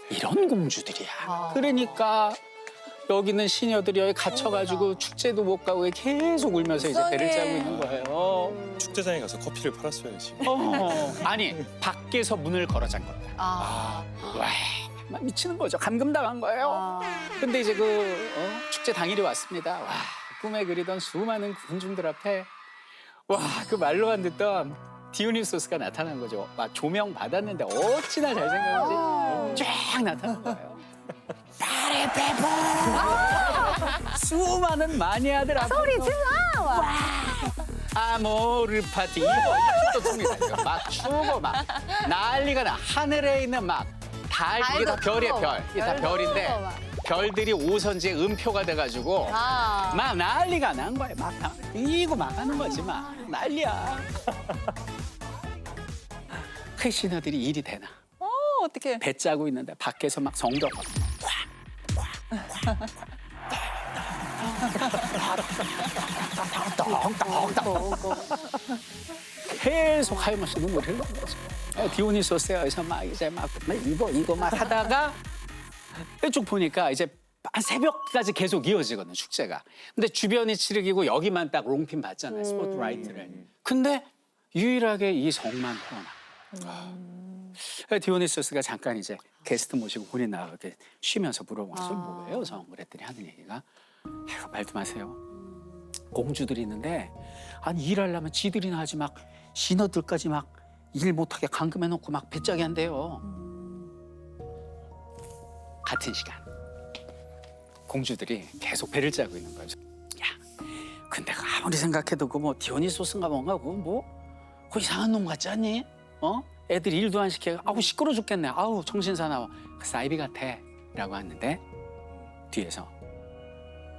이런 공주들이야. 그러니까 여기는 시녀들이 여기 갇혀가지고 축제도 못 가고 계속 울면서 이제 배를 짜고 있는 거예요. 축제장에 가서 커피를 팔았어야지. 아니 밖에서 문을 걸어 잠궜다. 와 막 미치는 거죠. 감금당한 거예요. 근데 이제 축제 당일이 왔습니다. 와 꿈에 그리던 수많은 군중들 앞에 와 그 말로 안 듣던 디오니소스가 나타난 거죠. 막 조명 받았는데 어찌나 잘생겼는지 쫙 나타난 거예요. 나를 배부 수많은 마니아들 앞에 소리 질러! 아모르 파티 이거 춥니다. 막 추고 막 난리가 나. 하늘에 있는 막 달 이게 다 별이에요 별. 이게 다 별인데 별들이 오선지에 음표가 돼가지고 막 난리가 난 거예요. 막 이거 막 하는 거지 막 난리야. 그 시너들이 일이 되나? 어떡해. 배 짜고 있는데 밖에서 막 성벽 계속 하염없이 눈물을 흘리는 거죠. 디오니소스에서 막 이제 막 이거 막 하다가 이쪽 보니까 이제 한 새벽까지 계속 이어지거든요, 축제가. 근데 주변이 칠흑이고 여기만 딱 롱핀 받잖아요, 스포트라이트를. 근데 유일하게 이 성만 호나. 디오니소스가 잠깐 이제 게스트 모시고 군인 나가 이렇게 쉬면서 물어봤어요. 뭐예요, 성? 그랬더니 하는 얘기가 아이고, 말도 마세요. 공주들이 있는데 아니 일하려면 지들이나 하지 막 신하들까지 막 일 못하게 감금해놓고 막 배짜게 한대요. 같은 시간 공주들이 계속 배를 짜고 있는 거죠. 야, 근데 아무리 생각해도 그 뭐 디오니소스인가 뭔가 그 이상한 놈 같지 않니? 어? 애들 일도 안 시켜. 아우 시끄러 죽겠네. 아우 정신 사나워. 그 사이비 같아.라고 하는데 뒤에서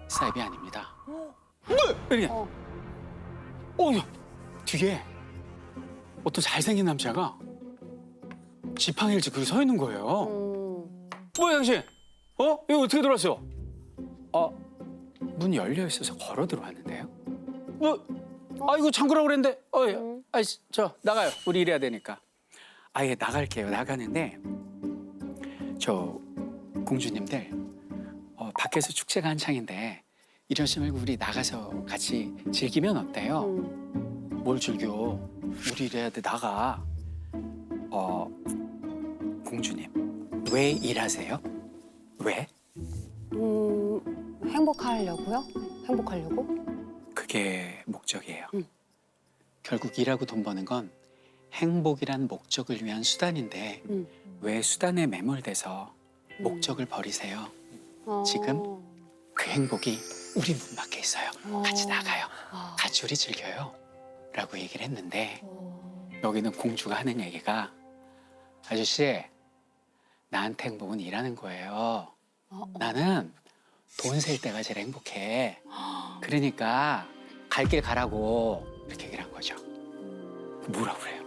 사이비 아닙니다. 네! 이렇게. 야, 뒤에 어떤 잘생긴 남자가 지팡이를 짚고 서 있는 거예요. 뭐야 당신? 이거 어떻게 들어왔어? 문 열려 있어서 걸어 들어왔는데요. 이거 잠그라고 그랬는데. 저 나가요. 우리 일해야 되니까. 예, 나갈게요. 나가는데 저 공주님들 밖에서 축제가 한창인데 이러지 말고 우리 나가서 같이 즐기면 어때요? 뭘 즐겨? 우리 일해야 돼. 나가. 공주님 왜 일하세요? 왜? 행복하려고요? 행복하려고? 그게 목적이에요. 결국 일하고 돈 버는 건 행복이란 목적을 위한 수단인데 왜 수단에 매몰돼서 목적을 버리세요? 지금 그 행복이 우리 문 밖에 있어요. 같이 나가요. 같이 우리 즐겨요. 라고 얘기를 했는데 여기는 공주가 하는 얘기가 아저씨 나한테 행복은 일하는 거예요. 나는 돈 셀 때가 제일 행복해. 그러니까 갈 길 가라고 이렇게 얘기를 한 거죠. 뭐라고 그래요?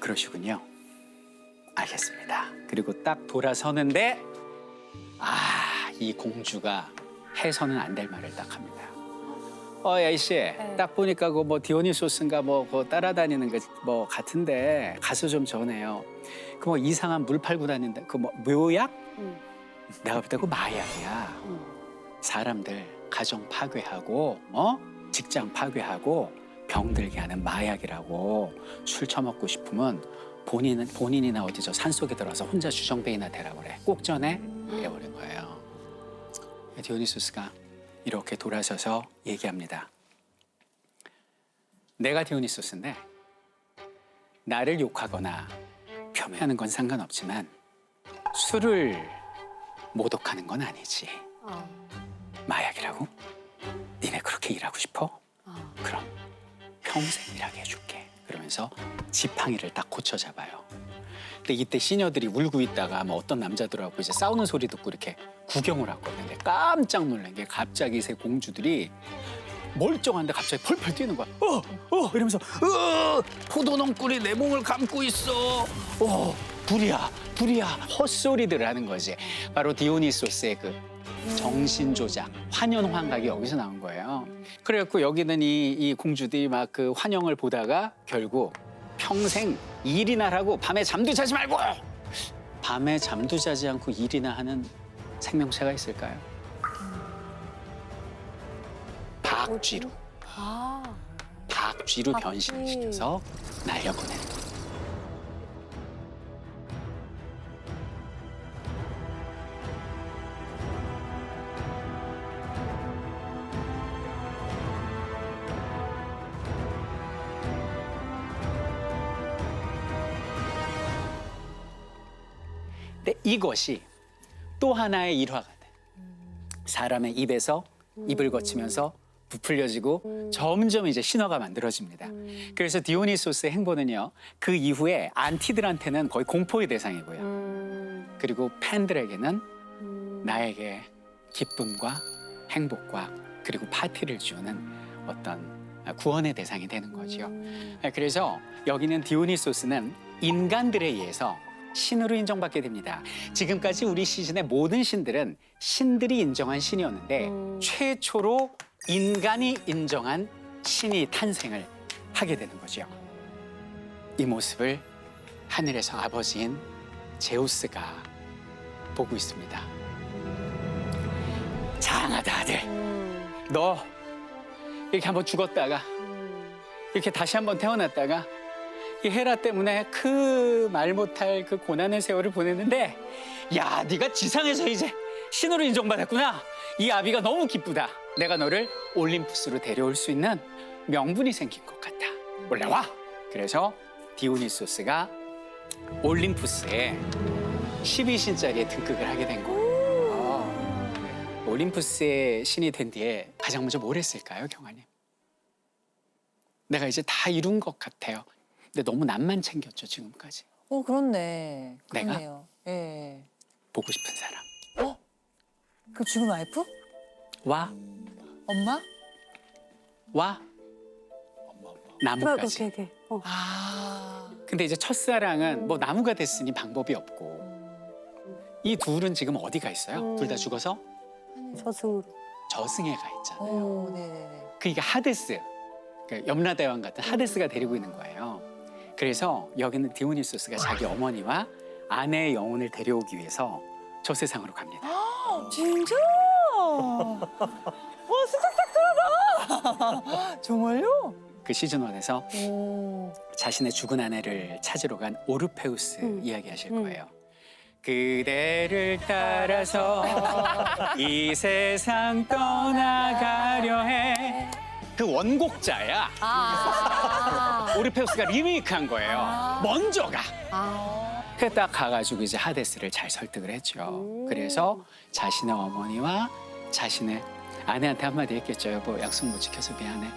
그러시군요. 알겠습니다. 그리고 딱 돌아서는데 이 공주가 해서는 안 될 말을 딱 합니다. 야이씨, 딱 보니까 그 뭐 디오니소스인가 그 따라다니는 거 같은데 가서 좀 전해요. 그 뭐 이상한 물 팔고 다닌다. 그 뭐 묘약? 내가 볼 때 그 마약이야. 사람들 가정 파괴하고 직장 파괴하고 병들게 하는 마약이라고. 술 처먹고 싶으면 본인이나 어디 저 산속에 들어가서 혼자 주정뱅이나 되라고 그래. 꼭 전해? 이래버린 거예요. 디오니소스가 이렇게 돌아서서 얘기합니다. 내가 디오니소스인데 나를 욕하거나 폄훼하는 건 상관없지만 술을 모독하는 건 아니지. 마약이라고? 니네 그렇게 일하고 싶어? 그럼 평생 일하게 해줄게. 그러면서 지팡이를 딱 고쳐 잡아요. 근데 이때 시녀들이 울고 있다가 어떤 남자들하고 이제 싸우는 소리 듣고 이렇게 구경을 왔거든요. 근데 깜짝 놀란 게 갑자기 세 공주들이 멀쩡한데 갑자기 펄펄 뛰는 거야. 이러면서 포도농 꿀이 내 몸을 감고 있어. 불이야. 헛소리들을 하는 거지. 바로 디오니소스의 그 정신 조작, 환연 환각이 여기서 나온 거예요. 그래갖고 여기는 이 공주들이 막 그 환영을 보다가 결국 평생 일이나 하고 밤에 잠도 자지 말고. 밤에 잠도 자지 않고 일이나 하는 생명체가 있을까요? 박쥐로. 박쥐로 변신을 시켜서 날려보내는 거예요. 근데 이것이 또 하나의 일화가 돼. 사람의 입에서 입을 거치면서 부풀려지고 점점 이제 신화가 만들어집니다. 그래서 디오니소스의 행보는요, 그 이후에 안티들한테는 거의 공포의 대상이고요. 그리고 팬들에게는 나에게 기쁨과 행복과 그리고 파티를 주는 어떤 구원의 대상이 되는 거죠. 그래서 여기는 디오니소스는 인간들에 의해서 신으로 인정받게 됩니다. 지금까지 우리 시즌의 모든 신들은 신들이 인정한 신이었는데 최초로 인간이 인정한 신이 탄생을 하게 되는 거죠. 이 모습을 하늘에서 아버지인 제우스가 보고 있습니다. 장하다 아들, 너 이렇게 한번 죽었다가 이렇게 다시 한번 태어났다가 이 헤라 때문에 그 말 못할 그 고난의 세월을 보냈는데, 야, 네가 지상에서 이제 신으로 인정받았구나. 이 아비가 너무 기쁘다. 내가 너를 올림푸스로 데려올 수 있는 명분이 생긴 것 같아. 올라와. 그래서 디오니소스가 올림푸스에 12신짜리에 등극을 하게 된 거예요. 올림푸스의 신이 된 뒤에 가장 먼저 뭘 했을까요, 경아님? 내가 이제 다 이룬 것 같아요. 근데 너무 남만 챙겼죠, 지금까지. 그렇네. 내가? 그러네요. 예. 보고 싶은 사람. 그 죽은 와이프? 와, 엄마? 와. 그래 나무까지. 그렇게. 아. 근데 이제 첫사랑은 뭐 나무가 됐으니 방법이 없고. 이 둘은 지금 어디가 있어요? 둘 다 죽어서 저승으로. 저승에 가 있잖아요. 네네네. 그러니까 하데스, 그러니까 염라대왕 같은 하데스가 데리고 있는 거예요. 그래서 여기는 디오니소스가 자기 어머니와 아내의 영혼을 데려오기 위해서 저 세상으로 갑니다. 진짜? 스펙타클하다! 정말요? 그 시즌 1에서 오. 자신의 죽은 아내를 찾으러 간 오르페우스 이야기하실 거예요. 그대를 따라서 이 세상 떠나가려 해. 그 원곡자야. 오르페우스가 리메이크한 거예요. 먼저 가. 그 딱 가가지고 이제 하데스를 잘 설득을 했죠. 그래서 자신의 어머니와 자신의 아내한테 한마디 했겠죠. 여보, 약속 못 지켜서 미안해.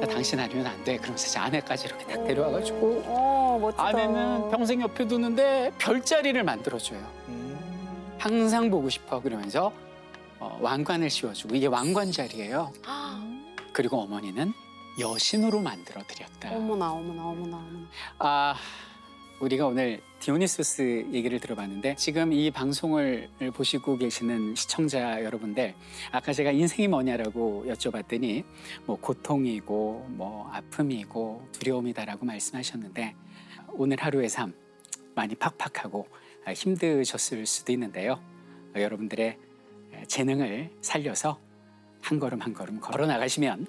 나 당신 아니면 안 돼. 그러면서 이제 아내까지 이렇게 딱 데려와가지고 멋지다. 아내는 평생 옆에 두는데 별자리를 만들어줘요. 항상 보고 싶어. 그러면서 왕관을 씌워주고 이게 왕관 자리예요. 그리고 어머니는 여신으로 만들어 드렸다. 어머나. 아, 우리가 오늘 디오니소스 얘기를 들어봤는데 지금 이 방송을 보시고 계시는 시청자 여러분들, 아까 제가 인생이 뭐냐라고 여쭤봤더니 뭐 고통이고 뭐 아픔이고 두려움이다라고 말씀하셨는데, 오늘 하루의 삶 많이 팍팍하고 힘드셨을 수도 있는데요. 여러분들의 재능을 살려서 한 걸음 한 걸음 걸어 나가시면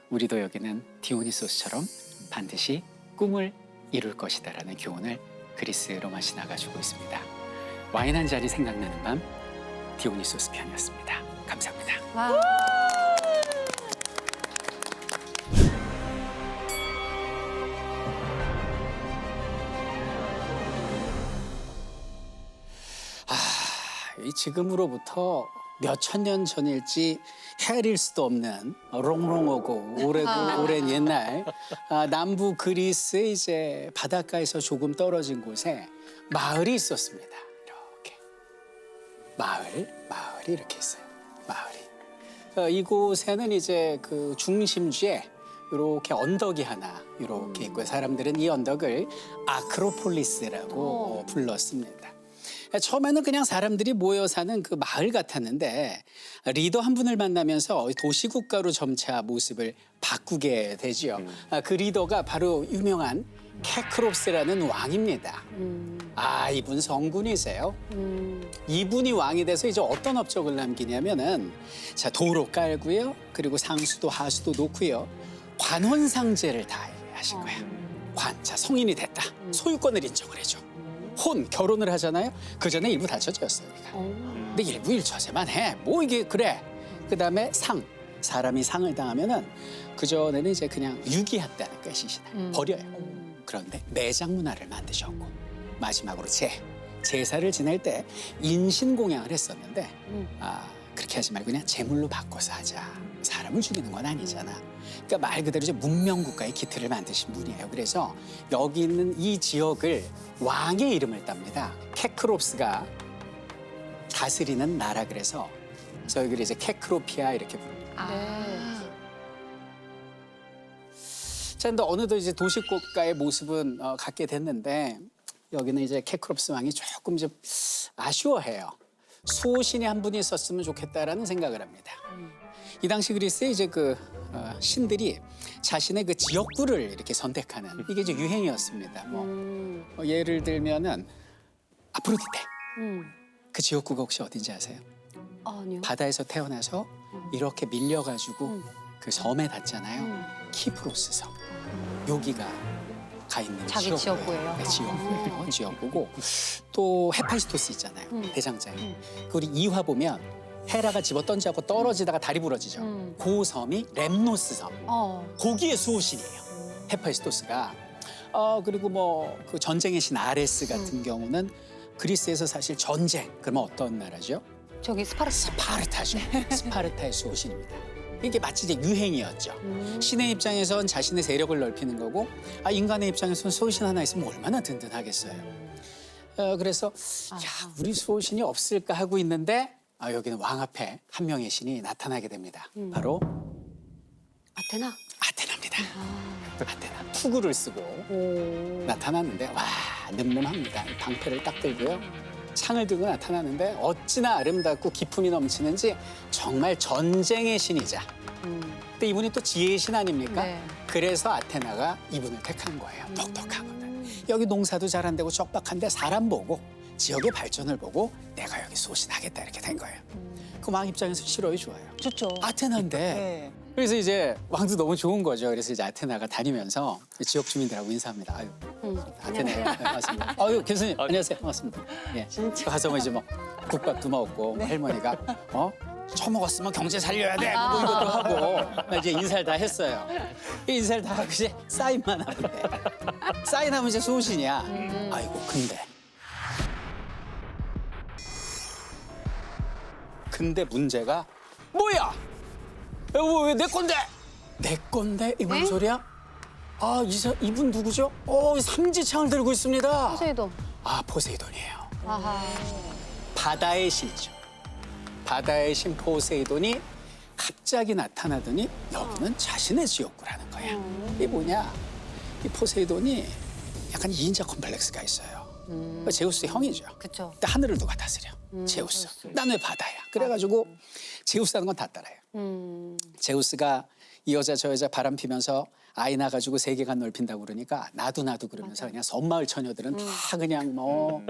우리도 여기는 디오니소스처럼 반드시 꿈을 이룰 것이다라는 교훈을 그리스 로마 신화가 주고 있습니다. 와인 한 잔이 생각나는 밤, 디오니소스 편이었습니다. 감사합니다. 이 지금으로부터 몇천 년 전일지 헤아릴 수도 없는 롱롱하고 오랜 옛날 남부 그리스의 이제 바닷가에서 조금 떨어진 곳에 마을이 있었습니다. 이렇게 마을이 이렇게 있어요. 마을이. 이곳에는 이제 그 중심지에 이렇게 언덕이 하나 이렇게 있고요. 사람들은 이 언덕을 아크로폴리스라고 불렀습니다. 처음에는 그냥 사람들이 모여 사는 그 마을 같았는데 리더 한 분을 만나면서 도시국가로 점차 모습을 바꾸게 되지요. 그 리더가 바로 유명한 케크롭스라는 왕입니다. 이분 성군이세요. 이분이 왕이 돼서 이제 어떤 업적을 남기냐면은 자, 도로 깔고요. 그리고 상수도 하수도 놓고요. 관혼상제를 다 하신 거예요. 자, 성인이 됐다. 소유권을 인정을 해줘. 결혼을 하잖아요. 그 전에 일부 다쳐졌어요. 근데 일부 일처제만 해. 뭐 이게 그래. 그다음에 사람이 상을 당하면은 그 전에는 이제 그냥 유기했다는 것이시다. 버려요. 그런데 매장 문화를 만드셨고 마지막으로 제사를 지낼 때 인신공양을 했었는데 그렇게 하지 말고 그냥 제물로 바꿔서 하자. 사람을 죽이는 건 아니잖아. 그러니까 말 그대로 이제 문명국가의 기틀을 만드신 분이에요. 그래서 여기 있는 이 지역을 왕의 이름을 땁니다. 케크롭스가 다스리는 나라 그래서 여기를 이제 케크로피아 이렇게 부릅니다. 자, 근데 어느덧 이제 도시국가의 모습은 갖게 됐는데 여기는 이제 케크롭스 왕이 조금 좀 아쉬워해요. 수호신이 한 분이 있었으면 좋겠다라는 생각을 합니다. 이 당시 그리스에 이제 그 신들이 자신의 그 지역구를 이렇게 선택하는 이게 이제 유행이었습니다. 뭐 예를 들면은 아프로디테. 그 지역구가 혹시 어딘지 아세요? 아니요. 바다에서 태어나서 이렇게 밀려가지고 그 섬에 닿잖아요. 키프로스 섬. 여기가 가 있는 자기 지역구예요? 네, 지역구예요. 지역구고 또 헤파이스토스 있잖아요. 대장장이. 그 우리 2화 보면 헤라가 집어 던지고 떨어지다가 다리 부러지죠. 그 섬이 렘노스 섬. 거기에 수호신이에요. 헤파이스토스가. 그리고 뭐 그 전쟁의 신 아레스 같은 경우는 그리스에서 사실 전쟁 그러면 어떤 나라죠? 저기 스파르타. 스파르타죠. 스파르타의 수호신입니다. 이게 마치 이제 유행이었죠. 신의 입장에선 자신의 세력을 넓히는 거고, 인간의 입장에서는 수호신 하나 있으면 얼마나 든든하겠어요. 그래서 야, 우리 수호신이 없을까 하고 있는데 여기는 왕 앞에 한 명의 신이 나타나게 됩니다. 바로 아테나. 아테나입니다. 아테나 투구를 쓰고 나타났는데 와 늠름합니다. 방패를 딱 들고요. 창을 들고 나타나는데 어찌나 아름답고 기품이 넘치는지 정말 전쟁의 신이자. 근데 이분이 또 지혜의 신 아닙니까? 네. 그래서 아테나가 이분을 택한 거예요. 똑똑하거든. 여기 농사도 잘 안 되고 척박한데 사람 보고 지역의 발전을 보고 내가 여기 소신하겠다 이렇게 된 거예요. 그 왕 입장에서 싫어요, 좋아요? 좋죠. 아테나인데. 네. 그래서 이제 왕도 너무 좋은 거죠. 그래서 이제 아테나가 다니면서 지역 주민들하고 인사합니다. 아유, 아테나 반갑습니다. 아유, 교수님 안녕하세요. 반갑습니다. 예. 가서 뭐 이제 뭐 국밥도 먹고 할머니가 처먹었으면 경제 살려야 돼. 뭐 이것도 하고 이제 인사를 다 했어요. 이 인사를 다 하고 이제 사인만 하면 돼. 사인하면 이제 소신이야. 아이고 근데 문제가 뭐야? 왜 내 건데? 내 건데? 이 뭔 소리야? 이분 누구죠? 삼지창을 들고 있습니다. 포세이돈. 포세이돈이에요. 아하. 바다의 신이죠. 바다의 신 포세이돈이 갑자기 나타나더니 여기는 자신의 지역구라는 거야. 이게 뭐냐? 이 포세이돈이 약간 이인자 콤플렉스가 있어요. 제우스의 형이죠. 그쵸. 근데 하늘을 누가 다스려? 제우스. 난 왜 바다야? 그래가지고 제우스 하는 건 다 따라해요. 제우스가 이 여자 저 여자 바람 피면서 아이 낳아가지고 세계관 넓힌다고 그러니까 나도 그러면서 그냥 섬마을 처녀들은 다 그냥 뭐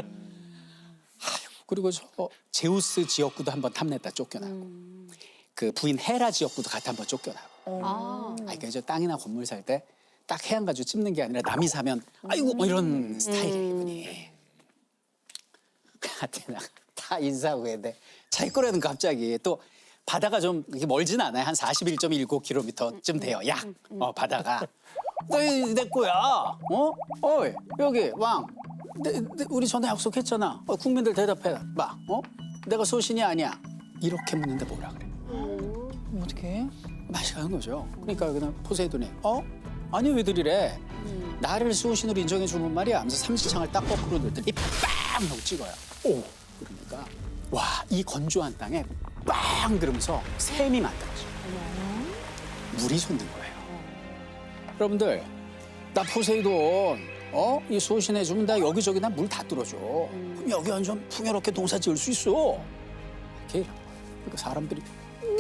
그리고 저 제우스 지역구도 한번 탐냈다 쫓겨나고 그 부인 헤라 지역구도 같이 한번 쫓겨나고 그러니까 저 땅이나 건물 살 때 딱 해안 가지고 찝는 게 아니라 남이 사면 아이고 뭐 이런 스타일이에요 이분이. 아테나가 다 인사하고 했는데 자기 거라는 갑자기 또 바다가 좀 이렇게 멀진 않아요. 한 41.19km쯤 돼요. 약 바다가. 내 거야. 어이 여기 왕. 우리 전에 약속했잖아. 국민들 대답해 봐. 내가 소신이 아니야. 이렇게 묻는데 뭐라 그래? 어떻게? 맛이 가는 거죠. 그러니까 여기는 포세이돈이 아니 왜들이래? 나를 수호신으로 인정해 주는 말이야. 하면서 삼지창을 딱 거꾸로 넣더니 빵 하고 찍어요. 오 그러니까 와 이 건조한 땅에 빵 그러면서 샘이 만들어져. 물이 솟는 거예요. 여러분들 나 포세이돈 이 수호신 해주면 나 여기저기 나 물 다 뚫어줘. 그럼 여기 완전 풍요롭게 농사 지을 수 있어. 이렇게 그러니까 사람들이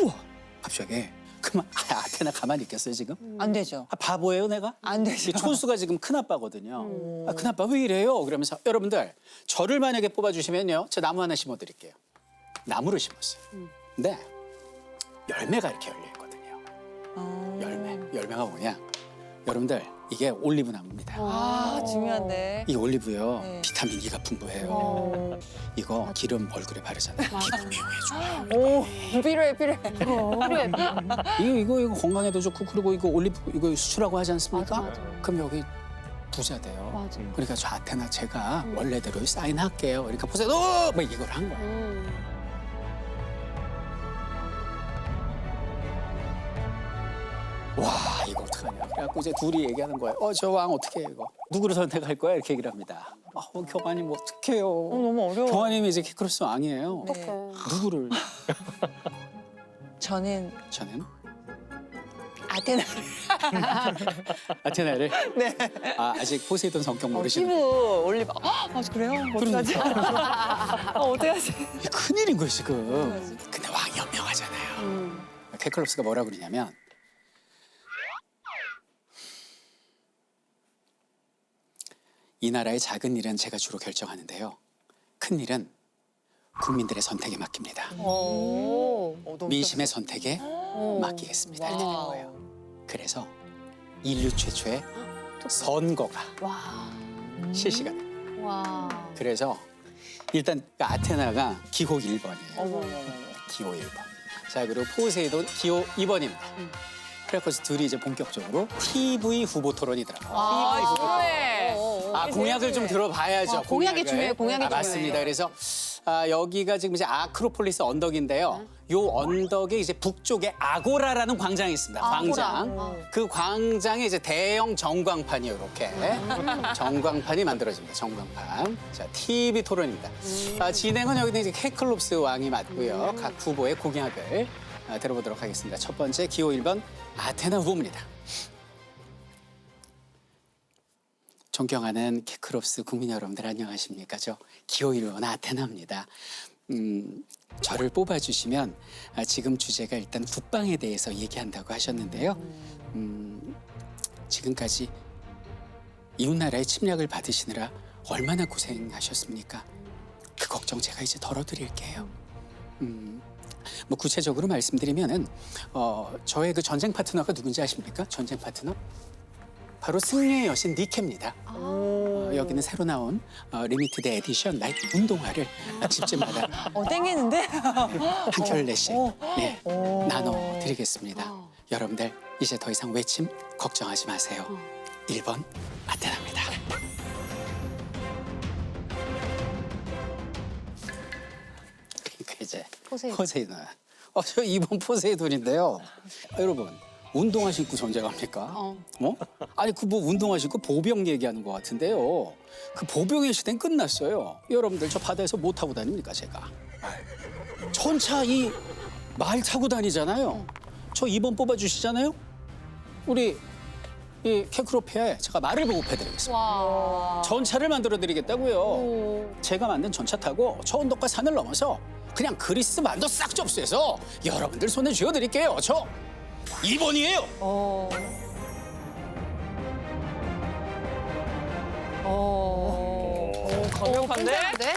우와 갑자기 그만 아테나 가만히 있겠어요 지금? 안 되죠. 바보예요 내가? 안 되죠. 촌수가 지금 큰아빠거든요. 큰아빠 왜 이래요? 그러면서 여러분들 저를 만약에 뽑아주시면요. 저 나무 하나 심어드릴게요. 나무를 심었어요. 근데 열매가 이렇게 열려있거든요. 열매가 뭐냐? 여러분들 이게 올리브 나무입니다. 중요한데. 이 올리브요. 네. 비타민 E가 풍부해요. 이거 기름 얼굴에 바르잖아요. 피부 미용해줘요. 오, 필요해. 이거 건강에도 좋고 그리고 이거 올리브 이거 수출하고 하지 않습니까? 맞아. 그럼 여기 부자 돼요. 맞아. 그러니까 저 아테나 제가 원래대로 사인할게요. 그러니까 보세요. 뭐 이걸 한 거야. 와 이거 어떡하냐. 그래갖고 이제 둘이 얘기하는 거예요. 저 왕 어떻게 해 이거. 누구를 선택할 거야 이렇게 얘기를 합니다. 교관님 어떡해요. 너무 어려워. 교관님이 이제 케크로스 왕이에요. 네. 누구를? 저는 저는 아테나를. 아테나를? 네. 아, 아직 포세이돈 성격 모르시는. 피부 올리브. 아, 그래요? 어떡하지? 어떡하지? 큰일인 거예요, 지금. 근데 왕이 현명하잖아요. 케클롭스가 뭐라 그러냐면 이 나라의 작은 일은 제가 주로 결정하는데요. 큰 일은 국민들의 선택에 맡깁니다. 민심의 선택에 맡기겠습니다. 이렇게 된 거예요. 그래서 인류 최초의 선거가 실시가 됩니다. 와. 그래서 일단 아테나가 기호 1번이에요. 기호 1번. 자, 그리고 포세이돈 기호 2번입니다. 그래서 둘이 이제 본격적으로 TV 후보 토론이 들어가요. 아, 중요해. 아, 공약을 좀 들어봐야죠. 공약이 중요해요, 공약이 맞습니다. 그래서 여기가 지금 이제 아크로폴리스 언덕인데요. 요 언덕에 이제 북쪽에 아고라라는 광장이 있습니다. 광장. 그 광장에 이제 대형 전광판이에요, 이렇게. 전광판이 만들어집니다. 전광판. 자, TV 토론입니다. 진행은 여기는 이제 케클롭스 왕이 맡고요. 각 후보의 공약을 들어보도록 하겠습니다. 첫 번째 기호 1번 아테나 후보입니다. 존경하는 케클롭스 국민 여러분들 안녕하십니까? 저 기호 1번 아테나입니다. 저를 뽑아주시면 지금 주제가 일단 국방에 대해서 얘기한다고 하셨는데요. 지금까지 이웃나라의 침략을 받으시느라 얼마나 고생하셨습니까? 그 걱정 제가 이제 덜어드릴게요. 뭐 구체적으로 말씀드리면은 저의 그 전쟁 파트너가 누군지 아십니까? 전쟁 파트너? 바로 승리의 여신 니케입니다. 여기는 새로 나온 리미티드 에디션 나이트 운동화를 집집마다 땡기는데? 한 켤레씩 네, 나눠드리겠습니다. 여러분들 이제 더 이상 외침 걱정하지 마세요. 1번 아테나입니다. 그러니까 이제 포세이돈. 저 2번 포세이돈인데요. 여러분. 운동화 신고 전쟁합니까? 아니 그 뭐 운동화 신고 보병 얘기하는 것 같은데요. 그 보병의 시대는 끝났어요. 여러분들 저 바다에서 뭐 타고 다닙니까 제가? 전차 이 말 타고 다니잖아요. 저 2번 뽑아주시잖아요. 우리 이 케크로피아에 제가 말을 보급해드리겠습니다. 전차를 만들어드리겠다고요. 제가 만든 전차 타고 저 언덕과 산을 넘어서 그냥 그리스 만도 싹 접수해서 여러분들 손에 쥐어드릴게요. 저 2번이에요. 강력한데? 괜찮은데?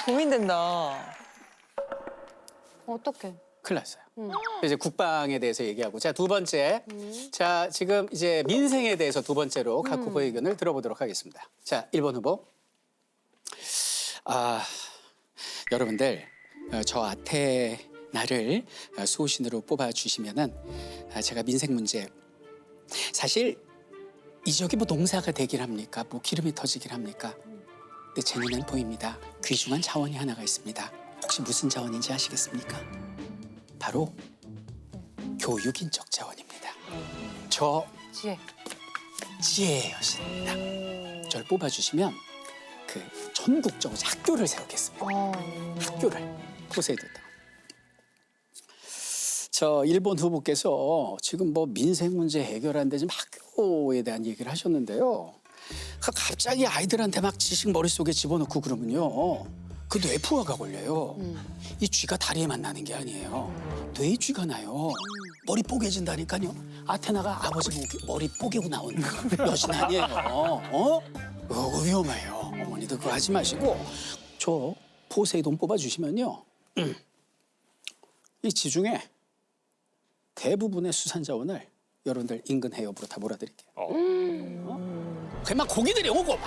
고민된다. 어떡해. 큰일 났어요. 이제 국방에 대해서 얘기하고 자, 두 번째. 자, 지금 이제 민생에 대해서 두 번째로 각 후보의 의견을 들어보도록 하겠습니다. 자, 1번 후보. 여러분들 저 아테나를 수호신으로 뽑아주시면은 제가 민생 문제 사실 이 지역이 뭐 농사가 되길 합니까? 뭐 기름이 터지길 합니까? 근데 제 눈엔 보입니다. 귀중한 자원이 하나가 있습니다. 혹시 무슨 자원인지 아시겠습니까? 바로 교육인적 자원입니다. 저 지혜의 여신입니다. 저를 뽑아주시면 그 전국적으로 학교를 세우겠습니다. 학교를 포세이돈. 저 일본 후보께서 지금 뭐 민생 문제 해결하는데 지금 학교에 대한 얘기를 하셨는데요. 갑자기 아이들한테 막 지식 머릿속에 집어넣고 그러면요. 그 뇌부하가 걸려요. 이 쥐가 다리에만 나는 게 아니에요. 뇌에 쥐가 나요. 머리 뽀개진다니까요. 아테나가 아버지 머리 뽀개고 나온 여신 아니에요. 그거 위험해요. 어머니도 그거 하지 마시고 저 포세이돈 뽑아주시면요. 이 지중해 대부분의 수산자원을 여러분들 인근 해협으로 다 몰아드릴게요. 그냥 막 고기들이 오고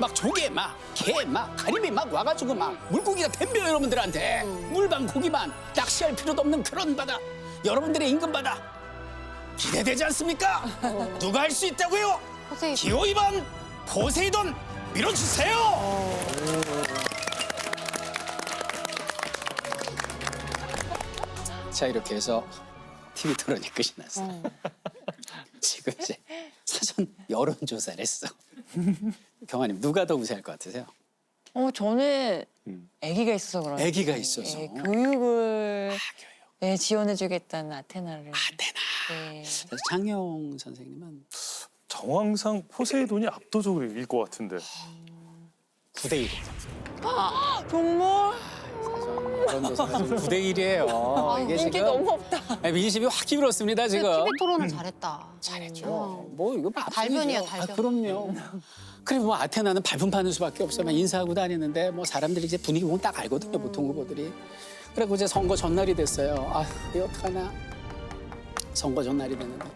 막 조개 막 게 막 가리비 막 와가지고 막 물고기가 덤벼요 여러분들한테. 물반 고기만 낚시할 필요도 없는 그런 바다. 여러분들의 인근 바다 기대되지 않습니까? 누가 할 수 있다고요? 포세이돈. 기호 2번 포세이돈 밀어주세요. 자, 이렇게 해서 TV 토론이 끝이 났어. 지금 이제 사전 여론조사를 했어. 경아님 누가 더 우세할 것 같으세요? 저는 음. 아기가 있어서 그런지. 아기가 있어서. 교육을 지원해주겠다는 아테나를. 아테나. 네. 장영 선생님은 정황상 포세이돈이 압도적으로 이길 것 같은데. 9대 1. 정말? 사전 9대 1이에요. 이게 인기 지금 너무 없다. 민심이 확 기울었습니다 지금. TV 토론은 잘했다. 잘했죠. 뭐 이거 달변이야, 밥순이죠. 달변. 그럼요. 그리고 뭐 아테나는 발품 파는 수밖에 없어요. 막 인사하고 다니는데 뭐 사람들이 이제 분위기 보면 딱 알거든요. 보통 후보들이. 그리고 이제 선거 전날이 됐어요. 아, 이거 어떡하나. 선거 전날이 됐는데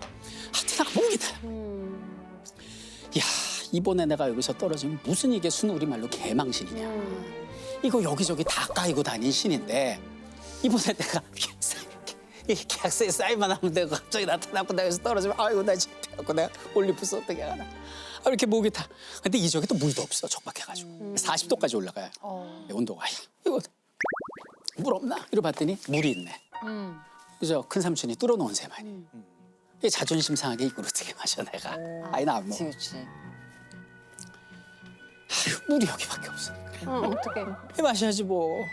아테나가 목이다. 야, 이번에 내가 여기서 떨어지면 무슨 이게 순우리말로 개망신이냐. 이거 여기저기 다 까이고 다닌 신인데 이번에 내가 이 계약서에 사인만 하면 되고 갑자기 나타나고 내가 여기서 떨어지면 아이고 나 실패하고 내가 올림푸스 어떻게 하나. 아, 이렇게 목이 타. 근데 이쪽에 또 물도 없어. 척박해가지고. 40도까지 올라가요. 온도가. 야, 이거 물 없나? 이러 봤더니 물이 있네. 그죠? 큰 삼촌이 뚫어놓은 셈아니. 이게 자존심 상하게 이걸 어떻게 마셔 내가. 아이 나 안 먹어. 그렇지. 아유, 물이 여기밖에 없어. 어떻게? 해 마셔야지 뭐.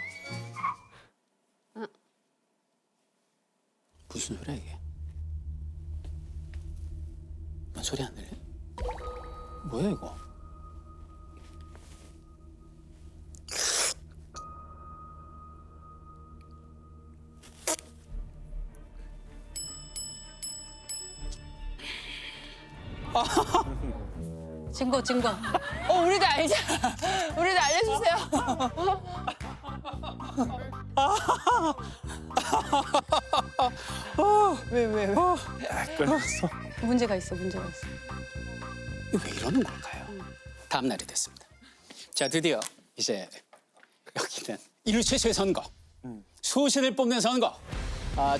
무슨 소리야 이게? 뭔 소리 안 들려? 뭐야 이거? 증거. 우리도 알자. 우리도 알려주세요. 왜? 끊었어. 문제가 있어. 이거 왜 이러는 걸까요? 다음 날이 됐습니다. 자, 드디어 이제 여기는 인류 최초의 선거, 수호신을 뽑는 선거.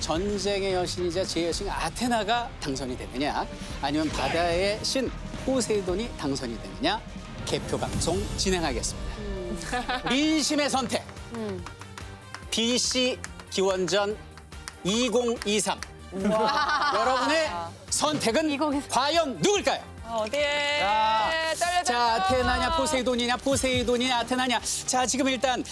전쟁의 여신이자 제 여신 아테나가 당선이 되느냐, 아니면 바다의 신 포세이돈이 당선이 되느냐, 개표 방송 진행하겠습니다. 민심의 선택. BC 기원전 2023. 여러분의 선택은 2023. 과연 누굴까요? 어디에? 자, 자, 아테나냐 포세이돈이냐 아테나냐. 자, 지금 일단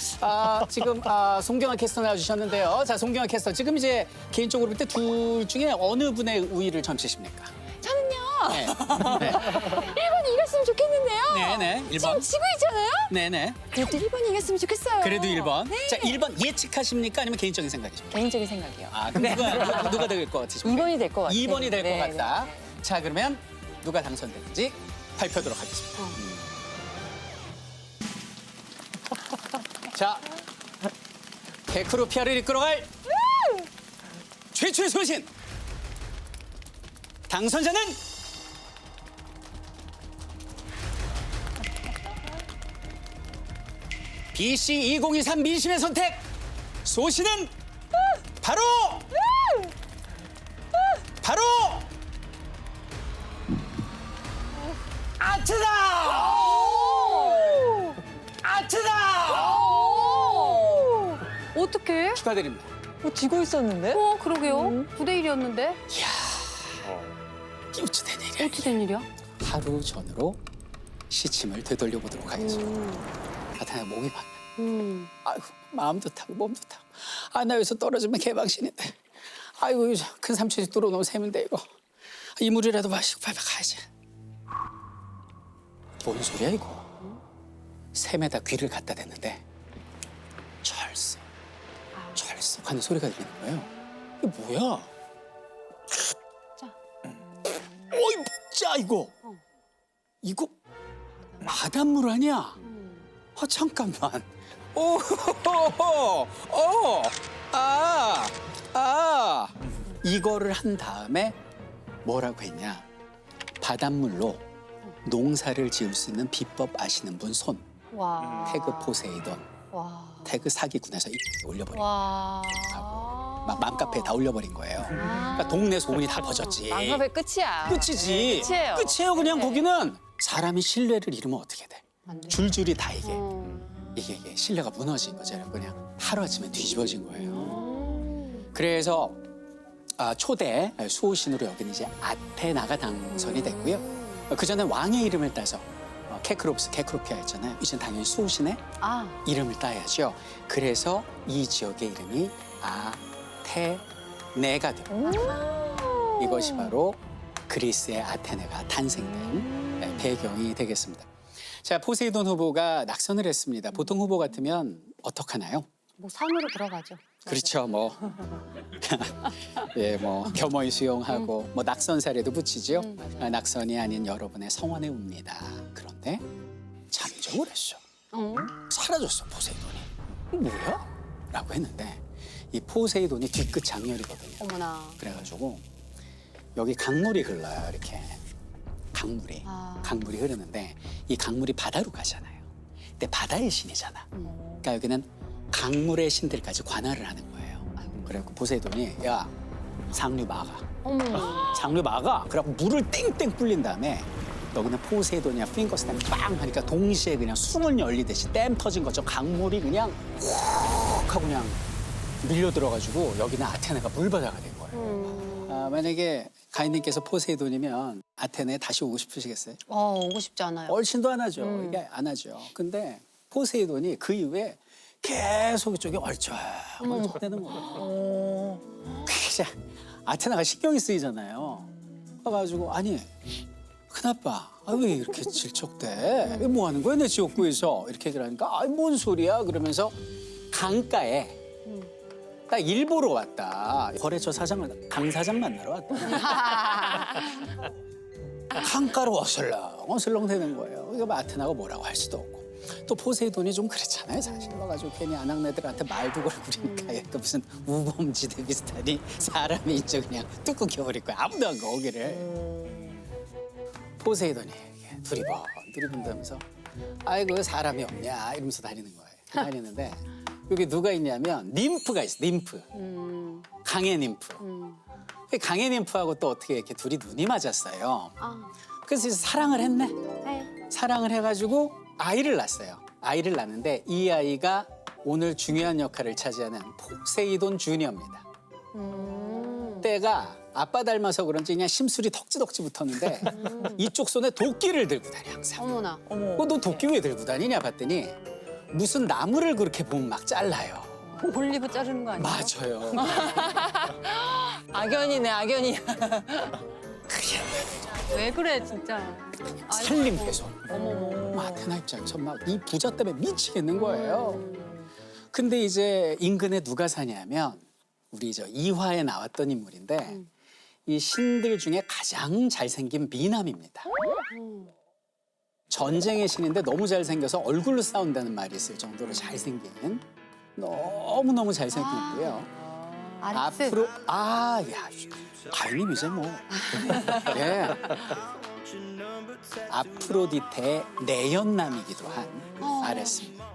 송경아 캐스터 나와주셨는데요. 자, 송경아 캐스터 지금 이제 개인적으로 볼 때 둘 중에 어느 분의 우위를 점치십니까? 저는요. 네. 1번이 이겼으면 좋겠는데요. 네네. 1번. 지고 있잖아요. 네네. 그래도 1번이 이겼으면 좋겠어요. 그래도 1번. 네. 자, 1번 예측하십니까? 아니면 개인적인 생각이십니까? 개인적인 생각이요. 그럼 누가 될 것 같으십니까? 2번이 될 것 같아요. 2번이 될 것 네, 같다. 네. 자, 그러면 누가 당선되는지 발표하도록 하겠습니다. 자, 데크로피아를 이끌어갈 최초의 소신! 당선자는 BC 2023 민심의 선택! 소신은 바로 아트다! 아트다! 어떻게? 축하드립니다. 지고 있었는데? 그러게요. 9대 1이었는데 끼우치된 일이야. 어떻게 된 일이야? 하루 전으로 시침을 되돌려 보도록 하겠습니다. 아테나 목이 맞네. 아이고 마음도 타고 몸도 타고. 나 여기서 떨어지면 개방신인데. 아이고 이제 큰 삼촌이 뚫어놓은 셈인데 이거. 이물이라도 마시고 빨리 가야지. 뭔 소리야 이거? 샘에다 귀를 갖다 댔는데 철썩 하는 소리가 들리는 거예요. 이게 뭐야? 어이 짜 이거. 이거 바닷물 아니야? 잠깐만. 이거를 한 다음에 뭐라고 했냐? 바닷물로 농사를 지을 수 있는 비법 아시는 분 손. 와. 태그 포세이돈. 와. 태그 사기꾼에서 올려버린 거예요. 와. 막 맘카페에 다 올려버린 거예요. 그러니까 동네 소문이 다 퍼졌지. 망갑의 끝이야. 끝이지. 끝이에요. 끝이에요. 그냥 네. 거기는 사람이 신뢰를 잃으면 어떻게 돼? 안 돼. 줄줄이 다 이게 신뢰가 무너진 거잖아요. 그냥 하루아침에 뒤집어진 거예요. 그래서 초대 수호신으로 여기는 이제 아테나가 당선이 됐고요. 그 전에 왕의 이름을 따서 케크로피아였잖아요. 이젠 당연히 소신의 아, 이름을 따야죠. 그래서 이 지역의 이름이 아테네가 됩니다. 이것이 바로 그리스의 아테네가 탄생된 배경이 되겠습니다. 자, 포세이돈 후보가 낙선을 했습니다. 보통 후보 같으면 어떡하나요? 뭐 산으로 들어가죠. 그렇죠, 뭐. 예, 뭐 겸허히 수용하고 뭐 낙선 사례도 붙이죠. 낙선이 아닌 여러분의 성원에 옵니다. 그런데 잠적을 했어. 사라졌어, 포세이돈이. 뭐야? 라고 했는데 이 포세이돈이 뒤끝 장렬이거든요. 어머나. 그래가지고 여기 강물이 흘러요, 이렇게. 아. 강물이 흐르는데 이 강물이 바다로 가잖아요. 근데 바다의 신이잖아. 그러니까 여기는 강물의 신들까지 관할을 하는 거예요. 그래갖고 포세이돈이 야, 상류 막아. 어머. 상류 막아. 그래갖고 물을 땡땡 불린 다음에 여기는 포세이돈이야 핑거스탬 빵 하니까 동시에 그냥 숨을 열리듯이 댐 터진 것처럼 강물이 그냥 훅 하고 그냥 밀려 들어가지고 여기는 아테네가 물바다가 된 거예요. 만약에 가인님께서 포세이돈이면 아테네에 다시 오고 싶으시겠어요? 오고 싶지 않아요. 얼씬도 안 하죠. 이게 안 하죠. 근데 포세이돈이 그 이후에 계속 이쪽에 얼쩍얼쩍대는 거예요. 진짜 아테나가 신경이 쓰이잖아요. 그래가지고 아니 큰아빠 왜 이렇게 질척대? 뭐 하는 거야 내 지옥구에서? 이렇게 얘기를 하니까 뭔 소리야? 그러면서 강가에 딱 일보러 왔다. 거래처 사장을 강 사장 만나러 왔다. 강가로 어슬렁 되는 거예요. 이거 아테나가 뭐라고 할 수도 없고. 또 포세이돈이 좀 그렇잖아요, 사실. 와가지고 괜히 아낙네들한테 말도 걸고 그러니까 얘가 무슨 우범지대 비슷하니 사람이 이제 그냥 뚝 끊겨버릴 거야. 아무도 안 가, 거기를. 포세이돈이 두리번두리번다면서 아이고 사람이 없냐 이러면서 다니는 거예요. 다니는데 여기 누가 있냐면 님프가 있어, 님프. 강의 님프. 강의 님프하고 또 어떻게 이렇게 둘이 눈이 맞았어요. 그래서 이제 사랑을 했네. 사랑을 해가지고 아이를 낳았어요. 아이를 낳는데 이 아이가 오늘 중요한 역할을 차지하는 포세이돈 주니어입니다. 때가 아빠 닮아서 그런지 그냥 심술이 덕지덕지 붙었는데 이쪽 손에 도끼를 들고 다녀 항상. 어머나. 너 도끼 왜 들고 다니냐 봤더니 무슨 나무를 그렇게 보면 막 잘라요. 올리브 자르는 거 아니에요? 맞아요. 악연이네, 악연이야. 왜 그래 진짜. 살림께서 아테나 입장에서 막 이 부자 때문에 미치겠는 거예요. 근데 이제 인근에 누가 사냐면 우리 저 이화에 나왔던 인물인데 이 신들 중에 가장 잘생긴 미남입니다. 전쟁의 신인데 너무 잘생겨서 얼굴로 싸운다는 말이 있을 정도로 잘생긴 너무너무 잘생겼고요. 아리스. 앞으로 야 가인님 이제 뭐 예. 아프로디테의 내연남이기도 한 아레스입니다.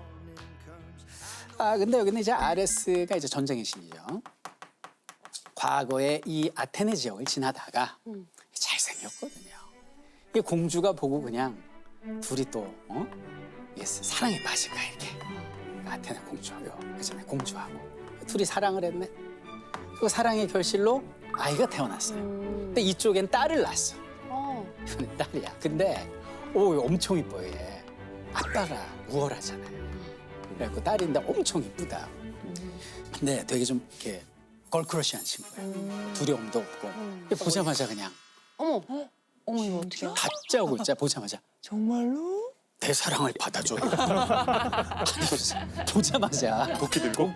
근데 여기는 이제 아레스가 이제 전쟁의 신이죠. 과거에 이 아테네 지역을 지나다가 잘생겼거든요. 이 공주가 보고 그냥 둘이 또 사랑에 빠진 거야 이렇게. 아테네 공주하고 그전에 공주하고 둘이 사랑을 했네. 그 사랑의 결실로 아이가 태어났어요. 근데 이쪽엔 딸을 낳았어. 이번엔 딸이야. 근데 엄청 이뻐요 얘. 아빠가 우월하잖아요. 그래갖고 딸인데 엄청 이쁘다. 근데 되게 좀 이렇게 걸크러쉬한 친구야. 두려움도 없고. 보자마자 그냥 어머 이거 어떻게? 다짜고 있자 보자마자 정말로? 내 사랑을 받아줘. 아니, 보자마자 도끼 들고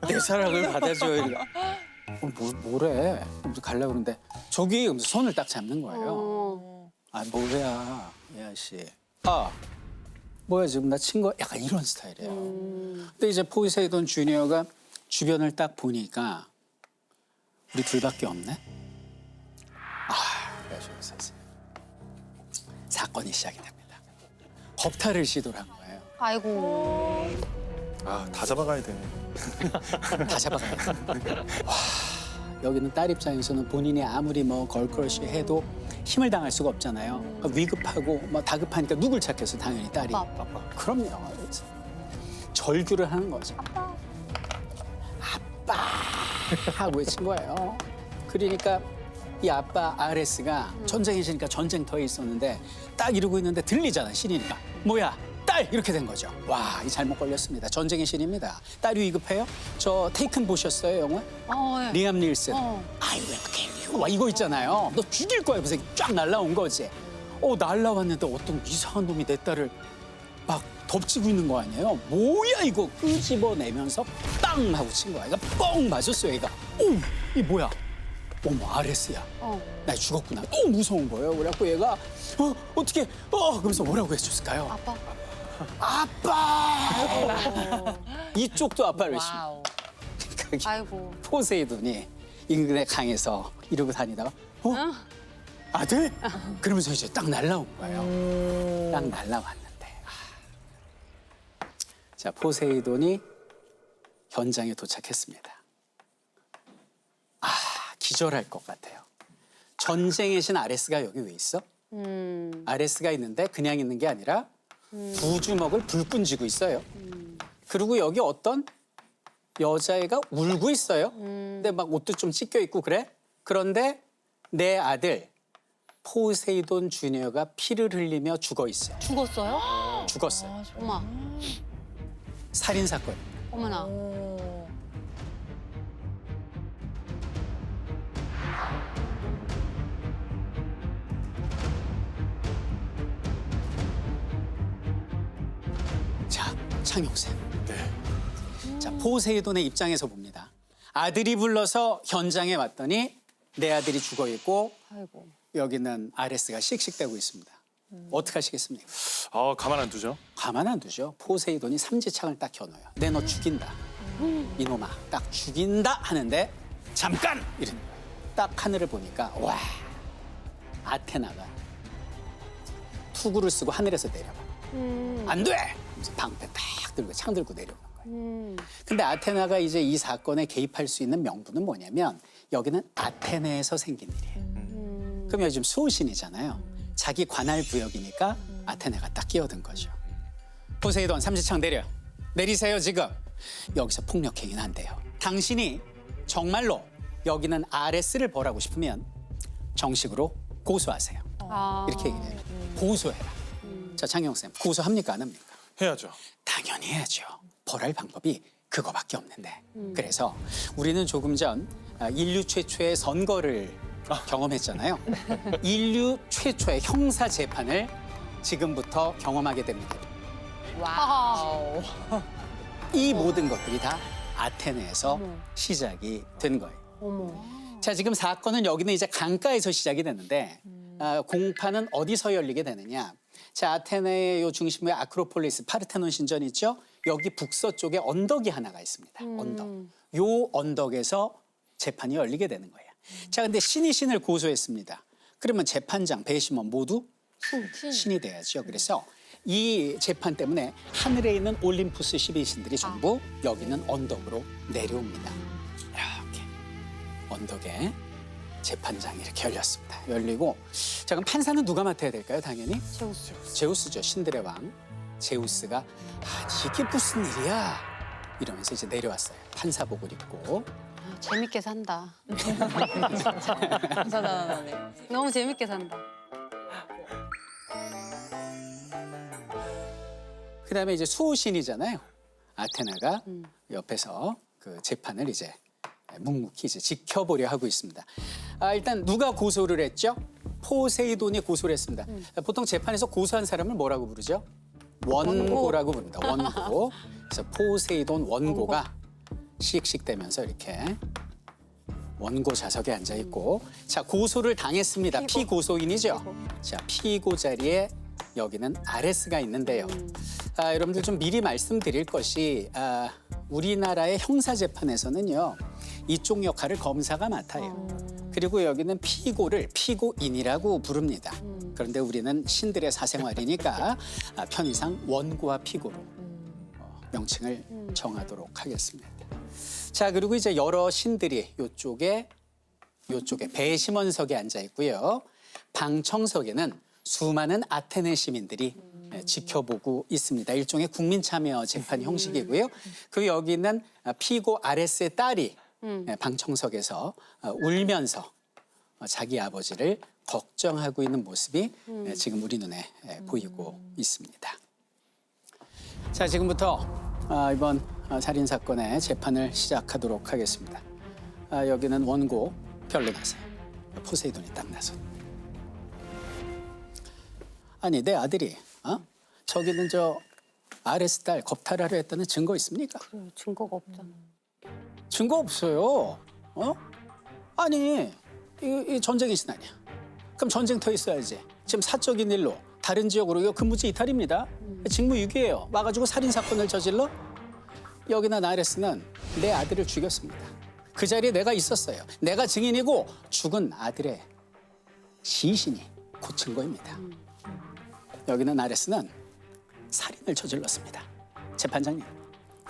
내 사랑을 받아줘. 뭐래? 그러면서 가려고 그러는데 저기 하면서 손을 딱 잡는 거예요. 뭐야 이 아저씨. 뭐야 지금 나 친 거 약간 이런 스타일이에요. 근데 이제 포세이돈 주니어가 주변을 딱 보니까 우리 둘밖에 없네. 그래서 이제 사건이 시작이 됩니다. 겁탈을 시도를 한 거예요. 아이고. 다 잡아가야 되네. 다 잡아가요. 와, 여기는 딸 입장에서는 본인이 아무리 뭐 걸크러쉬 해도 힘을 당할 수가 없잖아요. 위급하고 막 다급하니까 누굴 찾겠어 당연히 딸이. 아빠. 그럼요. 그래서 절규를 하는 거죠. 아빠 하고 외친 거예요. 그러니까 이 아빠 아레스가 전쟁에 지니까 전쟁터에 있었는데 딱 이러고 있는데 들리잖아, 신이니까. 뭐야, 딸! 이렇게 된 거죠. 와, 이 잘못 걸렸습니다. 전쟁의 신입니다. 딸이 위급해요? 저 테이큰 보셨어요, 영화? 예. 리암 닐슨. 어. I will kill you. 와, 이거 있잖아요. 너 죽일 거야. 그래서 쫙 날라온 거지. 날라왔는데 어떤 이상한 놈이 내 딸을 막 덮치고 있는 거 아니에요? 뭐야 이거 끄집어내면서 빵 하고 친 거야. 얘가 뻥 맞았어요. 얘가. 이 뭐야? 어머, 아레스야. 나 죽었구나. 너무 무서운 거예요. 그래갖고 얘가 어떻게 그러면서 뭐라고 해줬을까요? 아빠. 아빠. 이쪽도 아빠를 외칩니다. 와우. 그러니까 아이고. 포세이돈이 인근의 강에서 이러고 다니다가 아들? 그러면서 이제 딱 날라온 거예요. 딱 날라왔는데. 자, 포세이돈이 현장에 도착했습니다. 기절할 것 같아요. 전쟁의 신 아레스가 여기 왜 있어? 아레스가 있는데 그냥 있는 게 아니라 두 주먹을 불끈 쥐고 있어요. 그리고 여기 어떤 여자애가 울고 있어요. 근데 막 옷도 좀 찢겨 있고 그래. 그런데 내 아들 포세이돈 주니어가 피를 흘리며 죽어 있어요. 죽었어요? 죽었어요. 엄마. 살인 사건. 어머나. 자, 창용쌤. 자, 포세이돈의 입장에서 봅니다. 아들이 불러서 현장에 왔더니 내 아들이 죽어 있고 아이고. 여기는 아레스가 씩씩대고 있습니다. 어떻게 하시겠습니까? 가만 안 두죠. 가만 안 두죠. 포세이돈이 삼지창을 딱 겨눠요. 내 너 죽인다. 이놈아, 딱 죽인다 하는데 잠깐! 이러는 거예요. 딱 하늘을 보니까 와, 아테나가 투구를 쓰고 하늘에서 내려봐. 안 돼! 그래서 방패 딱 들고 창 들고 내려오는 거예요. 근데 아테나가 이제 이 사건에 개입할 수 있는 명분은 뭐냐면 여기는 아테네에서 생긴 일이에요. 그럼 요즘 수호신이잖아요. 자기 관할 구역이니까 아테네가 딱 끼어든 거죠. 포세이돈 삼지창 내려. 내리세요 지금. 여기서 폭력행위는 안 돼요. 당신이 정말로 여기는 아레스를 벌하고 싶으면 정식으로 고소하세요. 이렇게 얘기해요. 고소해라. 자, 장영쌤 고소합니까 안 합니까? 해야죠. 당연히 해야죠. 벌할 방법이 그거밖에 없는데. 그래서 우리는 조금 전 인류 최초의 선거를 경험했잖아요. 인류 최초의 형사 재판을 지금부터 경험하게 됩니다. 와우. 이 모든 것들이 다 아테네에서 시작이 된 거예요. 어머. 자, 지금 사건은 여기는 이제 강가에서 시작이 됐는데 공판은 어디서 열리게 되느냐? 자, 아테네의 요 중심부에 아크로폴리스 파르테논 신전 있죠? 여기 북서쪽에 언덕이 하나가 있습니다. 언덕. 요 언덕에서 재판이 열리게 되는 거예요. 자, 근데 신이 신을 고소했습니다. 그러면 재판장, 배심원 모두 신이 돼야죠. 그래서 이 재판 때문에 하늘에 있는 올림푸스 12신들이 전부 여기는 언덕으로 내려옵니다. 이렇게 언덕에 재판장이 이렇게 열렸습니다. 열리고 자, 그럼 판사는 누가 맡아야 될까요? 당연히 제우스. 제우스죠. 신들의 왕. 제우스가 이게 무슨 일이야? 이러면서 이제 내려왔어요. 판사복을 입고. 재밌게 산다. 감사하네. 너무 재밌게 산다. 그다음에 이제 수호신이잖아요. 아테나가 옆에서 그 재판을 이제 묵묵히 이제 지켜보려 하고 있습니다. 일단 누가 고소를 했죠? 포세이돈이 고소를 했습니다. 보통 재판에서 고소한 사람을 뭐라고 부르죠? 원고라고 부릅니다. 원고. 그래서 포세이돈 원고가 씩씩대면서 이렇게 원고 좌석에 앉아 있고, 자, 고소를 당했습니다. 피고소인이죠. 자, 피고 자리에 여기는 아레스가 있는데요. 여러분들 좀 미리 말씀드릴 것이 우리나라의 형사 재판에서는요, 이쪽 역할을 검사가 맡아요. 그리고 여기는 피고를 피고인이라고 부릅니다. 그런데 우리는 신들의 사생활이니까 편의상 원고와 피고로 명칭을 정하도록 하겠습니다. 자, 그리고 이제 여러 신들이 요쪽에 배심원석에 앉아 있고요. 방청석에는 수많은 아테네 시민들이 지켜보고 있습니다. 일종의 국민 참여 재판 형식이고요. 그 여기는 피고 아레스의 딸이 방청석에서 울면서 자기 아버지를 걱정하고 있는 모습이 지금 우리 눈에 보이고 있습니다. 자, 지금부터 이번 살인 사건의 재판을 시작하도록 하겠습니다. 여기는 원고 변론하세요. 포세이돈이 딱 나서. 아니, 내 아들이 저기는 저 아레스 딸 겁탈하려 했다는 증거 있습니까? 증거가 없잖아. 증거 없어요. 아니, 이 전쟁의 신 아니야. 그럼 전쟁터에 있어야지. 지금 사적인 일로 다른 지역으로 이거 근무지 이탈입니다. 직무유기예요. 와가지고 살인 사건을 저질러? 여기나 나레스는 내 아들을 죽였습니다. 그 자리에 내가 있었어요. 내가 증인이고 죽은 아들의 시신이 그 증거입니다. 여기는 아레스는 살인을 저질렀습니다. 재판장님,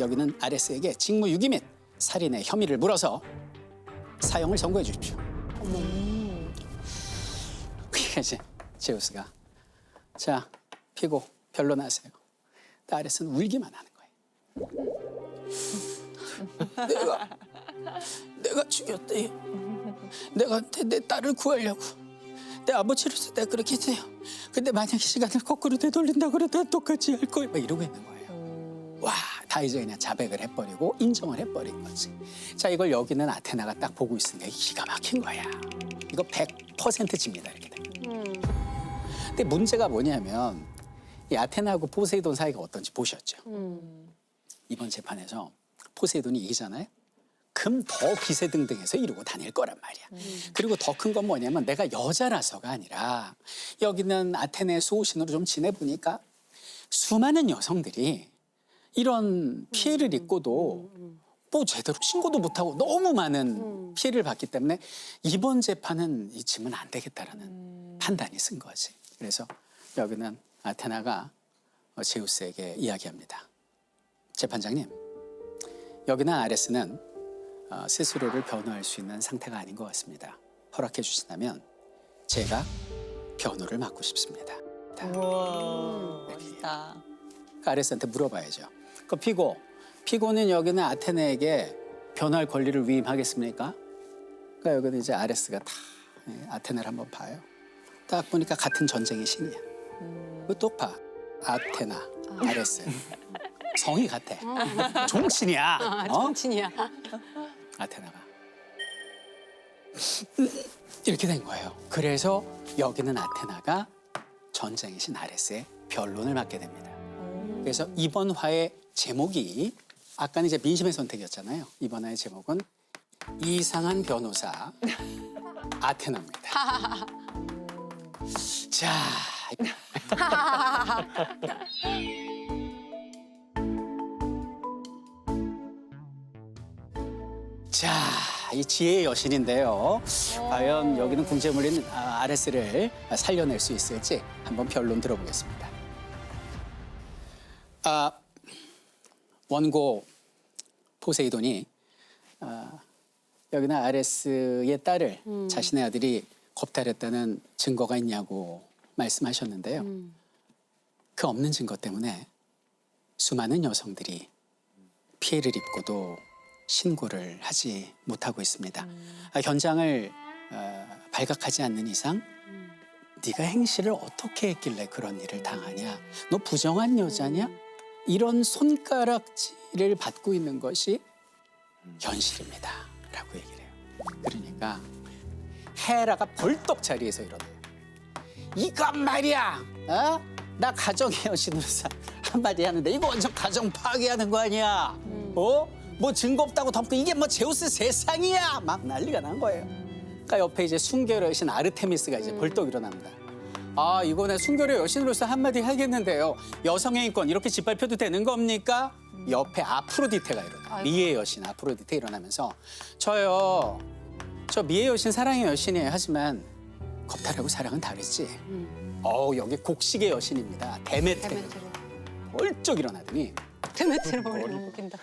여기는 아레스에게 직무유기 및 살인의 혐의를 물어서 사형을 선고해 주십시오. 그러니까 이제 제우스가 자, 피고 변론하세요. 근데 아레스는 울기만 하는 거예요. 내가 죽였대. 내가 내 딸을 구하려고. 내 아버지로서 내가 그렇게 했어요. 근데 만약에 시간을 거꾸로 되돌린다 그래도 똑같이 할 거예요. 막 이러고 있는 거예요. 와, 다 이제 그냥 자백을 해버리고 인정을 해버린 거지. 자, 이걸 여기는 아테나가 딱 보고 있으니까 기가 막힌 거야. 이거 100% 집니다, 이렇게 되면. 근데 문제가 뭐냐면 이 아테나하고 포세이돈 사이가 어떤지 보셨죠? 이번 재판에서 포세이돈이 이기잖아요. 그럼 더 기세등등해서 이러고 다닐 거란 말이야. 그리고 더 큰 건 뭐냐면 내가 여자라서가 아니라 여기는 아테네 수호신으로 좀 지내보니까 수많은 여성들이 이런 피해를 입고도 뭐 제대로 신고도 못하고 너무 많은 피해를 받기 때문에 이번 재판은 이 지면 안 되겠다라는 판단이 쓴 거지. 그래서 여기는 아테나가 제우스에게 이야기합니다. 재판장님, 여기는 아레스는 스스로를 변호할 수 있는 상태가 아닌 것 같습니다. 허락해 주신다면 제가 변호를 맡고 싶습니다. 우와, 멋있다. 아레스한테 물어봐야죠. 그 피고는 여기는 아테네에게 변호할 권리를 위임하겠습니까? 그러니까 여기는 이제 아레스가 다 아테네를 한번 봐요. 딱 보니까 같은 전쟁의 신이야. 그 또 봐. 아테나, 아레스. 성이 같아. 종신이야. 정친이야. 아테나가. 이렇게 된 거예요. 그래서 여기는 아테나가 전쟁의 신 아레스의 변론을 맡게 됩니다. 그래서 이번 화의 제목이 아까는 이제 민심의 선택이었잖아요. 이번 화의 제목은 이상한 변호사 아테나입니다. 자, 자, 이 지혜의 여신인데요. 과연 여기는 궁지에 몰린 아레스를 살려낼 수 있을지 한번 변론 들어보겠습니다. 원고 포세이돈이 여기는 아레스의 딸을 자신의 아들이 겁탈했다는 증거가 있냐고 말씀하셨는데요. 그 없는 증거 때문에 수많은 여성들이 피해를 입고도 신고를 하지 못하고 있습니다. 현장을 발각하지 않는 이상 네가 행실을 어떻게 했길래 그런 일을 당하냐? 너 부정한 여자냐? 이런 손가락질을 받고 있는 것이 현실입니다. 라고 얘기를 해요. 그러니까 헤라가 벌떡 자리에서 일어나요. 이건 말이야. 나 가정의 여신으로서 한마디 하는데 이거 완전 가정 파괴하는 거 아니야. 뭐 증거 없다고 덮고 이게 뭐 제우스 세상이야. 막 난리가 난 거예요. 그러니까 옆에 이제 순결의 여신 아르테미스가 이제 벌떡 일어납니다. 이거 내 순결의 여신으로서 한마디 하겠는데요. 여성의 인권 이렇게 짓밟혀도 되는 겁니까? 옆에 아프로디테가 일어나요. 미의 여신 아프로디테 일어나면서 저 미의 여신 사랑의 여신이에요. 하지만 겁탈하고 사랑은 다르지. 여기 곡식의 여신입니다. 데메테르. 벌쩍 일어나더니 데메테르 머리 너무 웃긴다.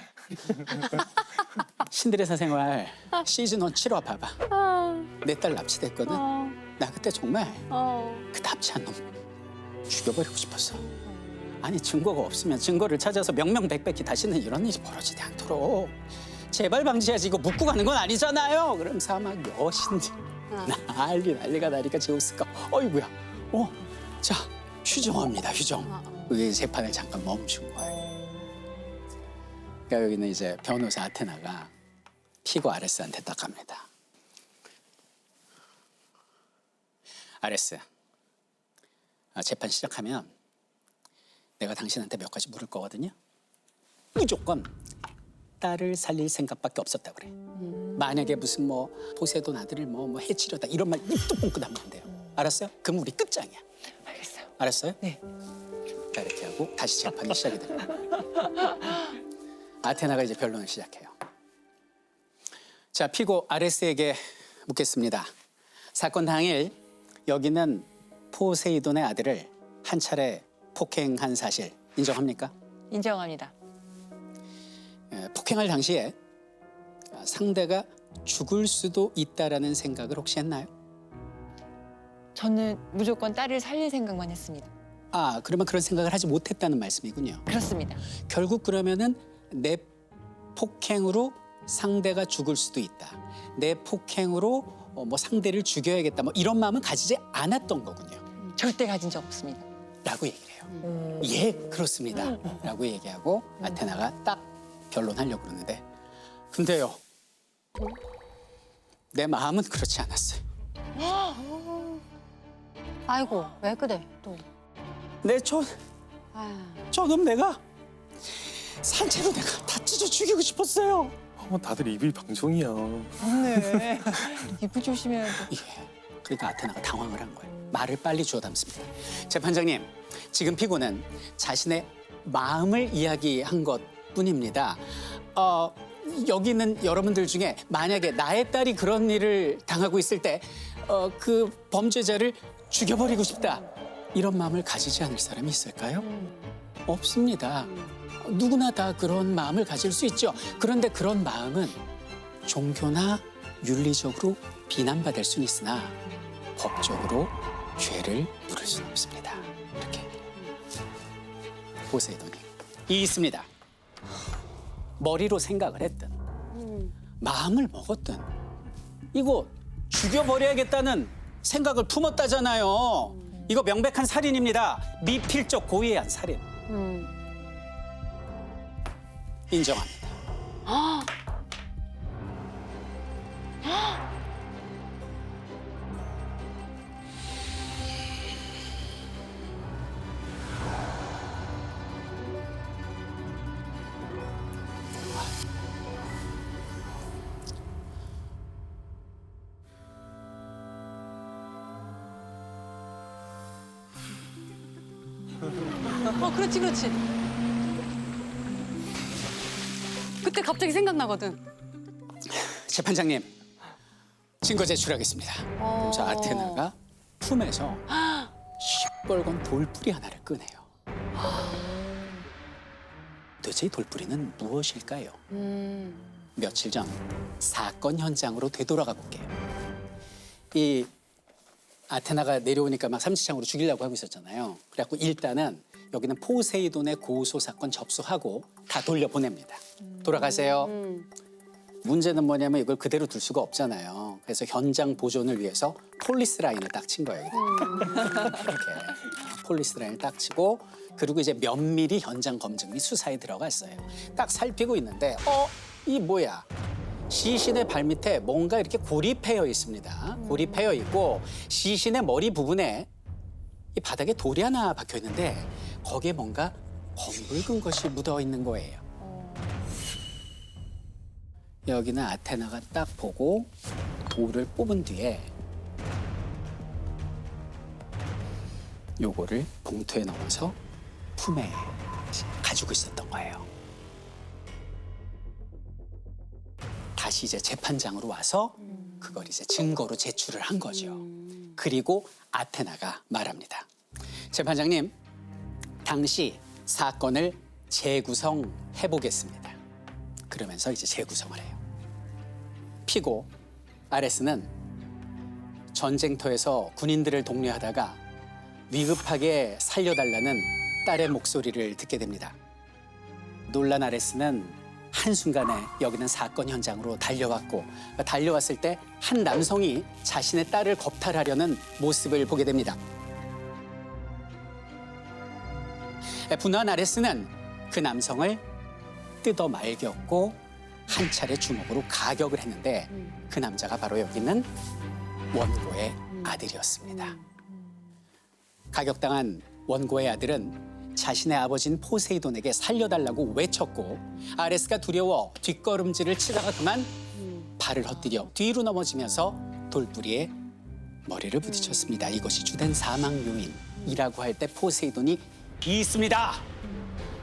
신들의 사생활 시즌 1 7화 봐봐. 내 딸 납치됐거든. 나 그때 정말 그 납치한 놈 죽여버리고 싶었어. 아니 증거가 없으면 증거를 찾아서 명명백백히 다시는 이런 일이 벌어지지 않도록 제발 방지해야지. 이거 묻고 가는 건 아니잖아요. 그러면서 막 여신들 난리가 나니까 제우스가 어이구야. 자 휴정합니다. 휴정. 그 재판을 잠깐 멈춘 거예요. 그러니까 여기는 이제 변호사 아테나가 피고 아레스한테 딱 갑니다. 아레스, 재판 시작하면 내가 당신한테 몇 가지 물을 거거든요. 무조건 딸을 살릴 생각밖에 없었다 그래. 만약에 무슨 뭐 포세돈 아들을 뭐 해치려다 이런 말 입도 뻥끗하면 안 돼요. 알았어요? 그럼 우리 끝장이야. 알겠어요. 알았어요? 네. 자, 이렇게 하고 다시 재판이 시작이 돼요. 아테나가 이제 변론을 시작해요. 자, 피고 아레스에게 묻겠습니다. 사건 당일 여기는 포세이돈의 아들을 한 차례 폭행한 사실 인정합니까? 인정합니다. 폭행할 당시에 상대가 죽을 수도 있다라는 생각을 혹시 했나요? 저는 무조건 딸을 살릴 생각만 했습니다. 그러면 그런 생각을 하지 못했다는 말씀이군요. 그렇습니다. 결국 그러면은 내 폭행으로 상대가 죽을 수도 있다. 내 폭행으로 뭐 상대를 죽여야겠다. 뭐 이런 마음은 가지지 않았던 거군요. 절대 가진 적 없습니다. 라고 얘기를 해요. 예, 그렇습니다. 라고 얘기하고 아테나가 딱 변론하려고 그러는데 근데요. 내 마음은 그렇지 않았어요. 아이고 왜 그래 또. 저놈 내가 산채로 내가 다 찢어 죽이고 싶었어요. 다들 입이 방송이야. 네. 입을 조심해야지. 예. 그러니까 아테나가 당황을 한 거예요. 말을 빨리 주워 담습니다. 재판장님, 지금 피고는 자신의 마음을 이야기한 것뿐입니다. 여기 있는 여러분들 중에 만약에 나의 딸이 그런 일을 당하고 있을 때 그 범죄자를 죽여버리고 싶다. 이런 마음을 가지지 않을 사람이 있을까요? 없습니다. 누구나 다 그런 마음을 가질 수 있죠. 그런데 그런 마음은 종교나 윤리적으로 비난받을 수는 있으나 법적으로 죄를 물을 수는 없습니다. 이렇게 포세이돈이 이 있습니다. 머리로 생각을 했든 마음을 먹었든 이거 죽여버려야겠다는 생각을 품었다잖아요. 이거 명백한 살인입니다. 미필적 고의에 의한 살인. 인정합니다. 그렇지 그렇지. 그때 갑자기 생각나거든. 재판장님, 증거 제출하겠습니다. 그래서 아테나가 품에서 시뻘건 돌뿌리 하나를 꺼내요. 도대체 이 돌뿌리는 무엇일까요? 며칠 전 사건 현장으로 되돌아가 볼게요. 이 아테나가 내려오니까 막 삼지창으로 죽이려고 하고 있었잖아요. 그래갖고 일단은 여기는 포세이돈의 고소 사건 접수하고 다 돌려보냅니다. 돌아가세요. 문제는 뭐냐면 이걸 그대로 둘 수가 없잖아요. 그래서 현장 보존을 위해서 폴리스 라인을 딱 친 거예요. 이렇게 폴리스 라인을 딱 치고 그리고 이제 면밀히 현장 검증 및 수사에 들어갔어요. 딱 살피고 있는데 이 뭐야? 시신의 발밑에 뭔가 이렇게 고립되어 있습니다. 고립되어 있고 시신의 머리 부분에 이 바닥에 돌이 하나 박혀 있는데 거기에 뭔가 검붉은 것이 묻어 있는 거예요. 여기는 아테나가 딱 보고 돌을 뽑은 뒤에 요거를 봉투에 넣어서 품에 가지고 있었던 거예요. 다시 이제 재판장으로 와서 그걸 이제 증거로 제출을 한 거죠. 그리고 아테나가 말합니다. 재판장님, 당시 사건을 재구성해 보겠습니다. 그러면서 이제 재구성을 해요. 피고 아레스는 전쟁터에서 군인들을 독려하다가 위급하게 살려달라는 딸의 목소리를 듣게 됩니다. 놀란 아레스는 한순간에 여기는 사건 현장으로 달려왔고 달려왔을 때 한 남성이 자신의 딸을 겁탈하려는 모습을 보게 됩니다. 분노한 아레스는 그 남성을 뜯어 말겼고 한 차례 주먹으로 가격을 했는데 그 남자가 바로 여기 있는 원고의 아들이었습니다. 가격당한 원고의 아들은 자신의 아버지인 포세이돈에게 살려달라고 외쳤고 아레스가 두려워 뒷걸음질을 치다가 그만 발을 헛디뎌 뒤로 넘어지면서 돌부리에 머리를 부딪혔습니다. 이것이 주된 사망 요인이라고 할 때 포세이돈이 있습니다.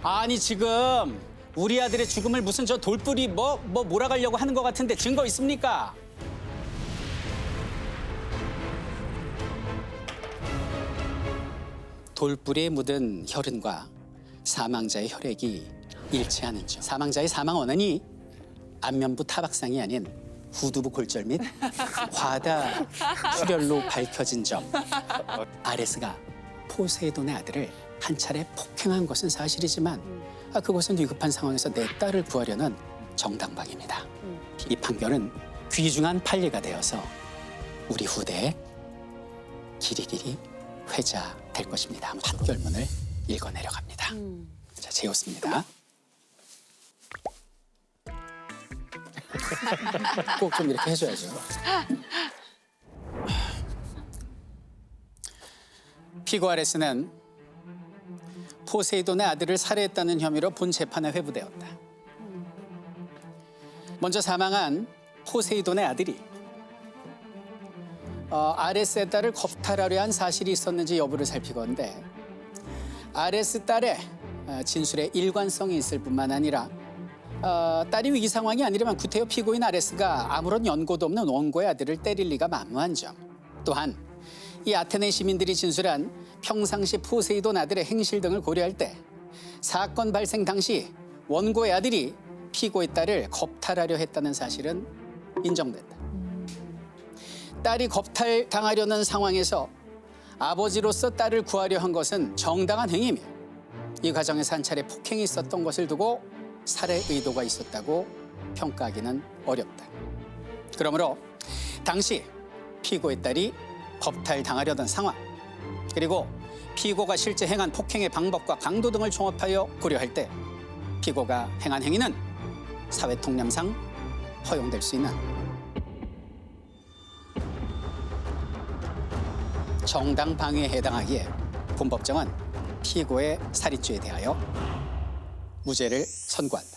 아니 지금 우리 아들의 죽음을 무슨 저 돌부리 몰아가려고 하는 것 같은데 증거 있습니까? 돌부리에 묻은 혈흔과 사망자의 혈액이 일치하는 점. 사망자의 사망 원인이 안면부 타박상이 아닌 후두부 골절 및 과다 출혈로 밝혀진 점. 아레스가 포세이돈의 아들을 한 차례 폭행한 것은 사실이지만 그것은 위급한 상황에서 내 딸을 구하려는 정당방위입니다. 이 판결은 귀중한 판례가 되어서 우리 후대에 길이길이 회자될 것입니다. 판결문을 읽어내려 갑니다. 자, 재웠습니다. 꼭 좀 이렇게 해줘야죠. 피고 아레스는 포세이돈의 아들을 살해했다는 혐의로 본 재판에 회부되었다. 먼저 사망한 포세이돈의 아들이 아레스의 딸을 겁탈하려 한 사실이 있었는지 여부를 살피건대 아레스 딸의 진술에 일관성이 있을 뿐만 아니라 딸이 위기 상황이 아니라면 구태여 피고인 아레스가 아무런 연고도 없는 원고의 아들을 때릴 리가 만무한 점. 또한 이 아테네 시민들이 진술한 평상시 포세이돈 아들의 행실 등을 고려할 때 사건 발생 당시 원고의 아들이 피고의 딸을 겁탈하려 했다는 사실은 인정된다. 딸이 겁탈당하려는 상황에서 아버지로서 딸을 구하려 한 것은 정당한 행위이며 이 과정에서 한 차례 폭행이 있었던 것을 두고 살해 의도가 있었다고 평가하기는 어렵다. 그러므로 당시 피고의 딸이 겁탈당하려던 상황 그리고 피고가 실제 행한 폭행의 방법과 강도 등을 종합하여 고려할 때 피고가 행한 행위는 사회통념상 허용될 수 있는 정당 방위에 해당하기에 본법정은 피고의 살인죄에 대하여 무죄를 선고한다.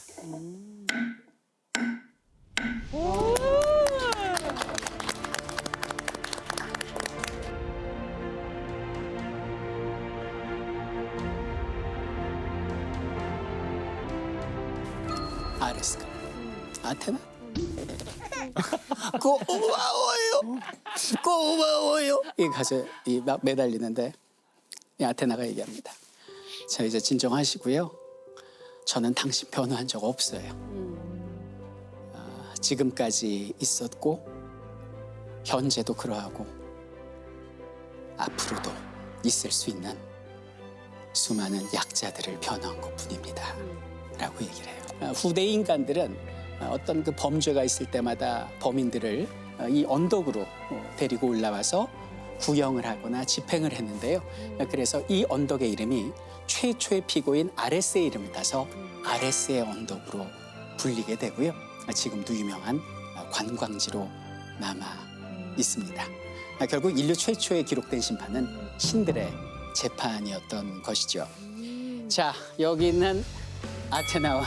아레스가 아테나? 고마워요. 이 가서 막 매달리는데 이 아테나가 얘기합니다. 자 이제 진정하시고요. 저는 당신 변호한 적 없어요. 지금까지 있었고 현재도 그러하고 앞으로도 있을 수 있는 수많은 약자들을 변호한 것뿐입니다. 라고 얘기를 해요. 후대 인간들은 어떤 그 범죄가 있을 때마다 범인들을 이 언덕으로 데리고 올라와서 구형을 하거나 집행을 했는데요. 그래서 이 언덕의 이름이 최초의 피고인 아레스의 이름을 따서 아레스의 언덕으로 불리게 되고요. 지금도 유명한 관광지로 남아 있습니다. 결국 인류 최초의 기록된 심판은 신들의 재판이었던 것이죠. 자, 여기 있는 아테나와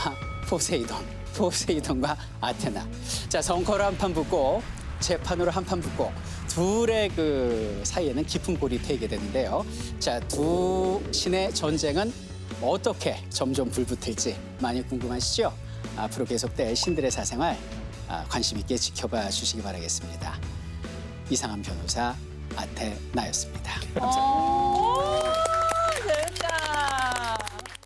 포세이돈과 아테나. 자, 성커로 한 판 붙고 재판으로 한 판 붙고 둘의 그 사이에는 깊은 골이 패이게 되는데요. 자, 두 신의 전쟁은 어떻게 점점 불붙을지 많이 궁금하시죠? 앞으로 계속될 신들의 사생활 관심 있게 지켜봐 주시기 바라겠습니다. 이상한 변호사 아테나였습니다. 감사합니다.